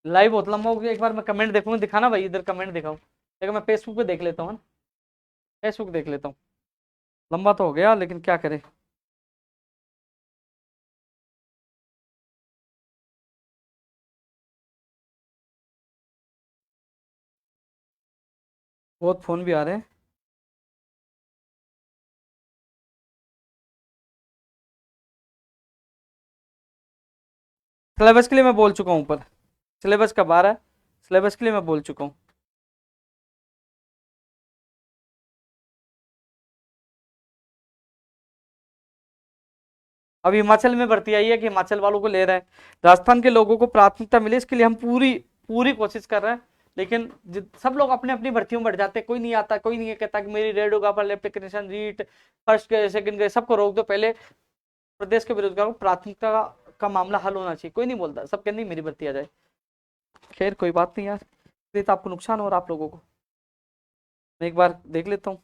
लाइव बहुत लंबा हो गया, एक बार मैं कमेंट देखूंगा, दिखाना भाई, इधर कमेंट दिखाओ, लेकिन मैं फेसबुक पे देख लेता हूँ, फेसबुक देख लेता हूँ। लंबा तो हो गया, लेकिन क्या करें। बहुत फोन भी आ रहे हैं। सिलेबस के लिए मैं बोल चुका हूँ ऊपर, सिलेबस कब आ रहा है, सिलेबस के लिए मैं बोल चुका हूँ। अब हिमाचल में भर्ती आई है कि हिमाचल वालों को ले रहा है, राजस्थान के लोगों को प्राथमिकता मिले, इसके लिए हम पूरी पूरी कोशिश कर रहे हैं। लेकिन सब लोग अपने अपनी भर्तियों में बढ़ जाते हैं, कोई नहीं आता, कोई नहीं कहता कि मेरी रेड होगा पर एप्लीकेशन रीट फर्स्ट के सेकंड के सबको रोक दो। पहले प्रदेश के बेरोजगारों को प्राथमिकता का मामला हल होना चाहिए, कोई नहीं बोलता, सब कहते नहीं मेरी भर्ती आ जाए। खैर कोई बात नहीं यार, इसलिए तो आपको नुकसान हो रहा आप लोगों को। मैं एक बार देख लेता हूँ।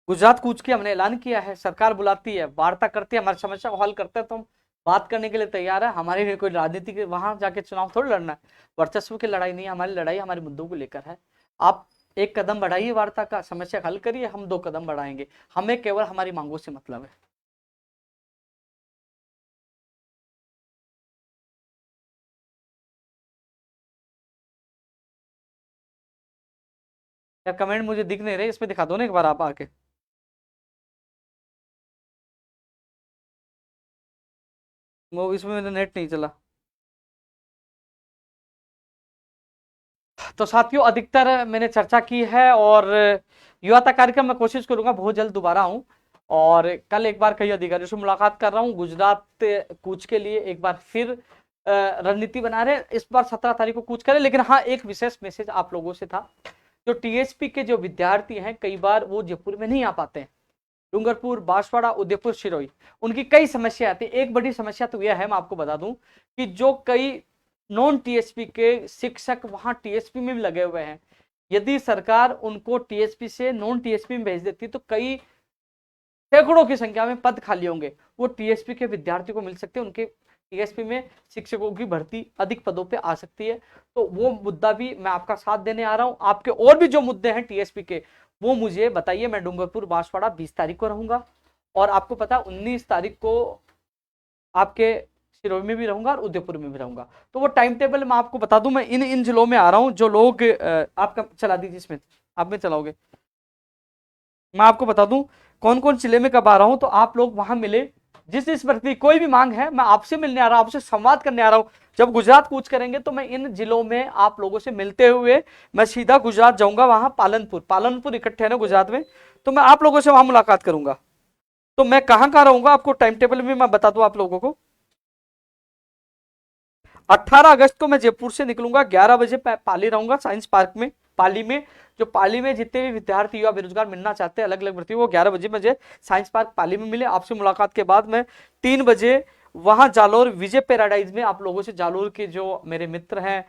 गुजरात कूच की हमने ऐलान किया है, सरकार बुलाती है, वार्ता करती है, हमारी समस्या को हल करते हैं, तो हम बात करने के लिए तैयार है। हमारी भी कोई राजनीति के वहां जाके चुनाव थोड़ी लड़ना है, वर्चस्व की लड़ाई नहीं है हमारी, लड़ाई हमारे मुद्दों को लेकर है। आप एक कदम बढ़ाइए, वार्ता का समस्या हल करिए, हम 2 कदम बढ़ाएंगे। हमें केवल हमारी मांगों से मतलब है। यार कमेंट मुझे दिख नहीं रहे, इसमें दिखा दो ना एक बार आप आके। वो इसमें मेरा नेट नहीं चला। तो साथियों अधिकतर मैंने चर्चा की है, और युवा तक कार्यक्रम में कोशिश करूंगा बहुत जल्द दोबारा आऊं। और कल एक बार कई अधिकारियों से मुलाकात कर रहा हूं गुजरात कूच के लिए, एक बार फिर रणनीति बना रहे हैं। इस बार 17 तारीख को कूच करें, लेकिन हाँ एक विशेष मैसेज आप लोगों से था। जो टीएसपी के जो विद्यार्थी हैं कई बार वो जयपुर में नहीं आ पाते हैं, डूंगरपुर, बांसवाड़ा, उदयपुर, सिरोही, उनकी कई समस्या आती है। एक बड़ी समस्या तो यह है, मैं आपको बता दूं कि जो कई नॉन टीएसपी के शिक्षक वहां टीएसपी में भी लगे हुए हैं, यदि सरकार उनको टीएसपी से नॉन टीएसपी में भेज देती तो कई सैकड़ों की संख्या में पद खाली होंगे, वो टीएसपी के विद्यार्थियों को मिल सकते हैं, उनके टीएसपी में शिक्षकों की भर्ती अधिक पदों पे आ सकती है। तो वो मुद्दा भी मैं आपका साथ देने आ रहा हूं। आपके और भी जो मुद्दे हैं टीएसपी के वो मुझे बताइए। मैं डूंगरपुर बांसवाड़ा 20 तारीख को रहूंगा, और आपको पता 19 तारीख को आपके सिरोही में भी रहूंगा और उदयपुर में भी रहूंगा। तो वो टाइम टेबल मैं आपको बता दूं। मैं इन इन जिलों में आ रहा हूं। जो लोग आपका चला दीजिए, इसमें आप में चलाओगे, मैं आपको बता दूं कौन कौन जिले में कब आ रहा हूं, तो आप लोग वहां मिले। जिस प्रति कोई भी मांग है, मैं आपसे मिलने आ रहा हूं, आपसे संवाद करने आ रहा हूं। जब गुजरात कूच करेंगे तो मैं इन जिलों में आप लोगों से मिलते हुए मैं सीधा गुजरात जाऊंगा। वहां पालनपुर इकट्ठे है ना गुजरात में, तो मैं आप लोगों से वहां मुलाकात करूंगा। तो मैं कहां कहां रहूंगा आपको टाइम टेबल में मैं बता दूं आप लोगों को। 18 अगस्त को मैं जयपुर से निकलूंगा, 11 बजे पाली रहूंगा साइंस पार्क में। पाली में जो पाली में जितने भी विद्यार्थी युवा बेरोजगार मिलना चाहते हैं अलग अलग भर्ती, वो 11 बजे मुझे साइंस पार्क पाली में मिले। आपसे मुलाकात के बाद मैं 3 बजे वहां जालोर विजय पैराडाइज में आप लोगों से, जालोर के जो मेरे मित्र हैं,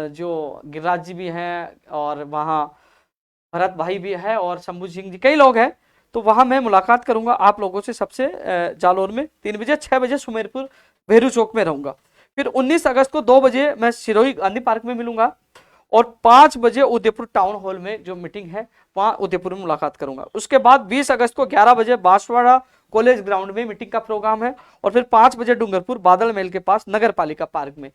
जो गिरिराज जी भी हैं, और वहाँ भरत भाई भी है, और शंभू सिंह जी, कई लोग हैं। तो वहां मैं मुलाकात करूंगा आप लोगों से सबसे जालोर में 3 बजे। 6 बजे सुमेरपुर भेरू चौक में रहूंगा। फिर 19 अगस्त को 2 बजे मैं सिरोही गांधी पार्क में मिलूंगा, और 5 बजे उदयपुर टाउन हॉल में जो मीटिंग है वहां उदयपुर में मुलाकात करूंगा। उसके बाद 20 अगस्त को 11 बजे बांसवाड़ा कॉलेज ग्राउंड में मीटिंग का प्रोग्राम है, और फिर 5 बजे डूंगरपुर बादल महल के पास नगर पालिका पार्क में।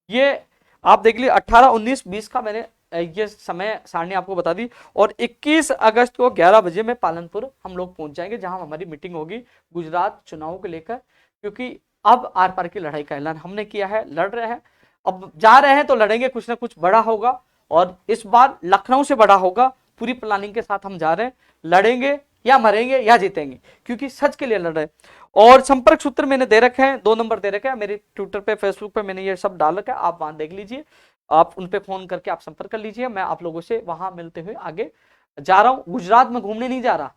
ये आप देख लीजिए 18, 19, 20 का मैंने ये समय सारणी आपको बता दी। और 21 अगस्त को 11 बजे में पालनपुर हम लोग पहुंच जाएंगे, जहां हमारी मीटिंग होगी गुजरात चुनाव को लेकर। क्योंकि अब आर पार की लड़ाई का ऐलान हमने किया है, लड़ रहे हैं, अब जा रहे हैं तो लड़ेंगे, कुछ ना कुछ बड़ा होगा। और इस बार लखनऊ से बड़ा होगा, पूरी प्लानिंग के साथ हम जा रहे हैं। लड़ेंगे या मरेंगे या जीतेंगे, क्योंकि सच के लिए लड़ रहे हैं। और संपर्क सूत्र मैंने दे रखे हैं, 2 नंबर दे रखे हैं मेरे ट्विटर पे, फेसबुक पे मैंने ये सब डाल रखा है, आप वहां देख लीजिए। आप उन पे फोन करके आप संपर्क कर लीजिए। मैं आप लोगों से वहां मिलते हुए आगे जा रहा हूं। गुजरात में घूमने नहीं जा रहा,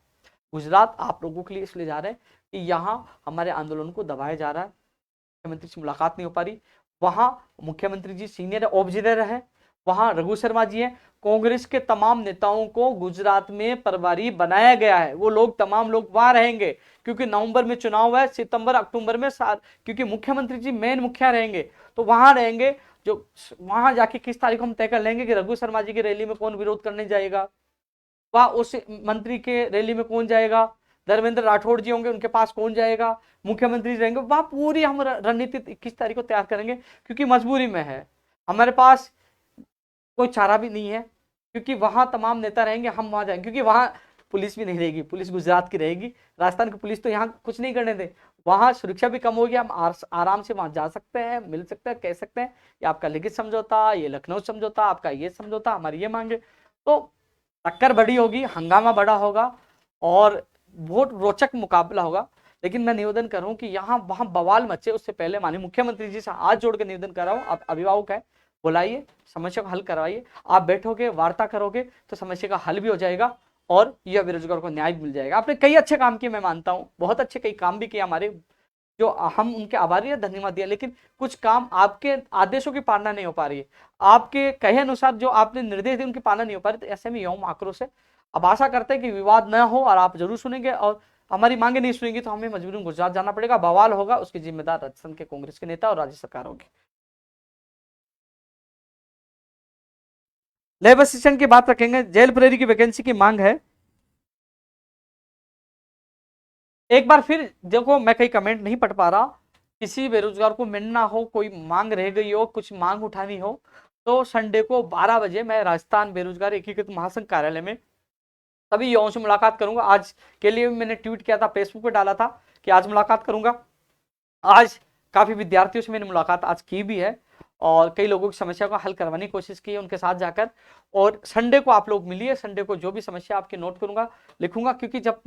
गुजरात आप लोगों के लिए इसलिए जा रहे हैं कि यहाँ हमारे आंदोलन को दबाया जा रहा है, मुख्यमंत्री से मुलाकात नहीं हो पा रही। वहां मुख्यमंत्री जी सीनियर ऑब्जर्वर है, वहां रघु शर्मा जी हैं। कांग्रेस के तमाम नेताओं को गुजरात में प्रभारी बनाया गया है, वो लोग तमाम लोग वहां रहेंगे, क्योंकि नवंबर में चुनाव है, सितंबर अक्टूबर में क्योंकि मुख्यमंत्री जी मेन मुखिया रहेंगे, तो वहां रहेंगे। जो वहां जाके किस तारीख को हम तय कर लेंगे कि रघु शर्मा जी की रैली में कौन विरोध करने जाएगा, वह उस मंत्री के रैली में कौन जाएगा, धर्मेंद्र राठौड़ जी होंगे उनके पास कौन जाएगा, मुख्यमंत्री रहेंगे, वह पूरी हम रणनीति 21 तारीख को तैयार करेंगे। क्योंकि मजबूरी में है, हमारे पास कोई चारा भी नहीं है, क्योंकि वहां तमाम नेता रहेंगे, हम वहां जाएंगे। क्योंकि वहां पुलिस भी नहीं रहेगी, पुलिस गुजरात की रहेगी, राजस्थान की पुलिस तो यहाँ कुछ नहीं करने दे। वहां सुरक्षा भी कम होगी, हम आराम से वहां जा सकते हैं, मिल सकते हैं, कह सकते हैं ये आपका लिखित समझौता, ये लखनऊ समझौता, आपका ये समझौता, हमारी ये मांगे। तो टक्कर बड़ी होगी, हंगामा बड़ा होगा, और बहुत रोचक मुकाबला होगा। लेकिन मैं निवेदन कर रहा हूं कि यहाँ वहां बवाल मचे उससे पहले माननीय मुख्यमंत्री जी से हाथ जोड़ के निवेदन कर रहा हूं, आप अभिभावक है, बुलाइए, समस्या को हल करवाइए। आप बैठोगे, वार्ता करोगे तो समस्या का हल भी हो जाएगा, और यह बेरोजगार को न्याय मिल जाएगा। आपने कई अच्छे काम किए, मैं मानता हूँ, बहुत अच्छे कई काम भी किए हमारे, जो हम उनके आभारी है, धन्यवाद दिया। लेकिन कुछ काम आपके आदेशों की पालना नहीं हो पा रही है, आपके कहे अनुसार जो आपने निर्देश दिए उनकी पालना नहीं हो पा रही, तो ऐसे में यौम आक्रोश है। अब आशा करते हैं कि विवाद न हो, और आप जरूर सुनेंगे, और हमारी मांगे नहीं सुनेंगी तो हमें मजबूरन गुजरात जाना पड़ेगा, बवाल होगा, उसकी जिम्मेदार राजस्थान के कांग्रेस के नेता और राज्य सरकार होगी। लेबर असिस्टेंट की बात रखेंगे, जेल प्रहरी की वैकेंसी की मांग है। एक बार फिर देखो, मैं कहीं कमेंट नहीं पढ़ पा रहा, किसी बेरोजगार को मिलना हो, कोई मांग रह गई हो, कुछ मांग उठानी हो, तो संडे को 12 बजे मैं राजस्थान बेरोजगार एकीकृत महासंघ कार्यालय में सभी युवाओं से मुलाकात करूंगा। आज के लिए मैंने ट्वीट किया था, फेसबुक पे डाला था कि आज मुलाकात करूंगा। आज काफी विद्यार्थियों से मैंने मुलाकात आज की भी है और कई लोगों की समस्या को हल करवाने की कोशिश की है उनके साथ जाकर। और संडे को आप लोग मिलिए, संडे को जो भी समस्या आपकी नोट करूंगा, लिखूंगा, क्योंकि जब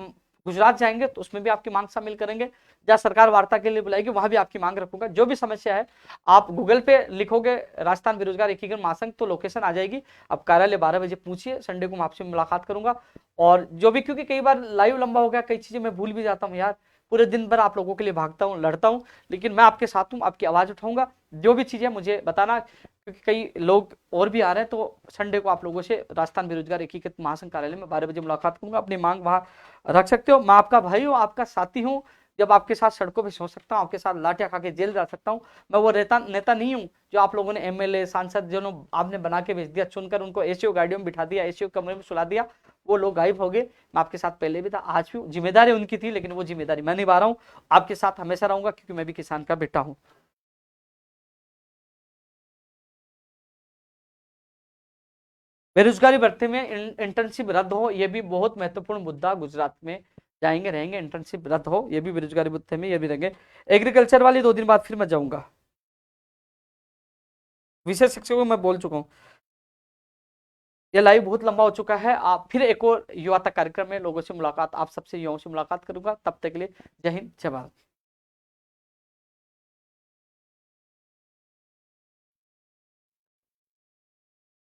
गुजरात जाएंगे तो उसमें भी आपकी मांग शामिल करेंगे। जहाँ सरकार वार्ता के लिए बुलाएगी वहां भी आपकी मांग रखूंगा। जो भी समस्या है आप गूगल पे लिखोगे राजस्थान बेरोजगार एकीकरण महासंघ तो लोकेशन आ जाएगी। आप कार्यालय 12 बजे पूछिए, संडे को मैं आपसे मुलाकात करूंगा। और जो भी, क्योंकि कई बार लाइव लंबा हो गया, कई चीजें मैं भूल भी जाता हूँ यार, पूरे दिन भर आप लोगों के लिए भागता हूँ, लड़ता हूँ, लेकिन मैं आपके साथ हूँ, आपकी आवाज उठाऊंगा। जो भी चीजें मुझे बताना, क्योंकि कई लोग और भी आ रहे हैं। तो संडे को आप लोगों से राजस्थान बेरोजगार एकीकृत महासंघ कार्यालय में 12 बजे मुलाकात करूंगा। अपनी मांग वहां रख सकते हो। मैं आपका भाई हूँ, आपका साथी हूँ। जब आपके साथ सड़कों पे सो सकता हूँ, आपके साथ लाठियां खा के जेल जा सकता हूँ। मैं वो नेता नहीं हूँ जो आप लोगों ने एमएलए सांसद जो आपने बना के भेज दिया, चुनकर उनको एसीओ गाड़ियों में बिठा दिया, एसीओ कमरे में सुला दिया, वो लोग गायब हो गए। मैं आपके साथ पहले भी था, आज भी। जिम्मेदारी उनकी थी, लेकिन वो जिम्मेदारी मैं निभा रहा हूँ। आपके साथ हमेशा रहूंगा, क्योंकि मैं भी किसान का बेटा हूँ। बेरोजगारी भर्ती में इंटर्नशिप रद्द हो, यह भी बहुत महत्वपूर्ण मुद्दा। गुजरात में जाएंगे, रहेंगे, इंटर्नशिप रद्द हो, यह भी बेरोजगारी भत्ते में, यह भी रहेंगे। एग्रीकल्चर वाली 2 दिन बाद फिर मैं जाऊंगा। विशेष शिक्षकों को मैं बोल चुका हूँ। ये लाइव बहुत लंबा हो चुका है। आप फिर एक और युवा तक कार्यक्रम में लोगों से मुलाकात, आप सबसे युवाओं से मुलाकात करूंगा। तब तक के लिए जय हिंद, जय भारत।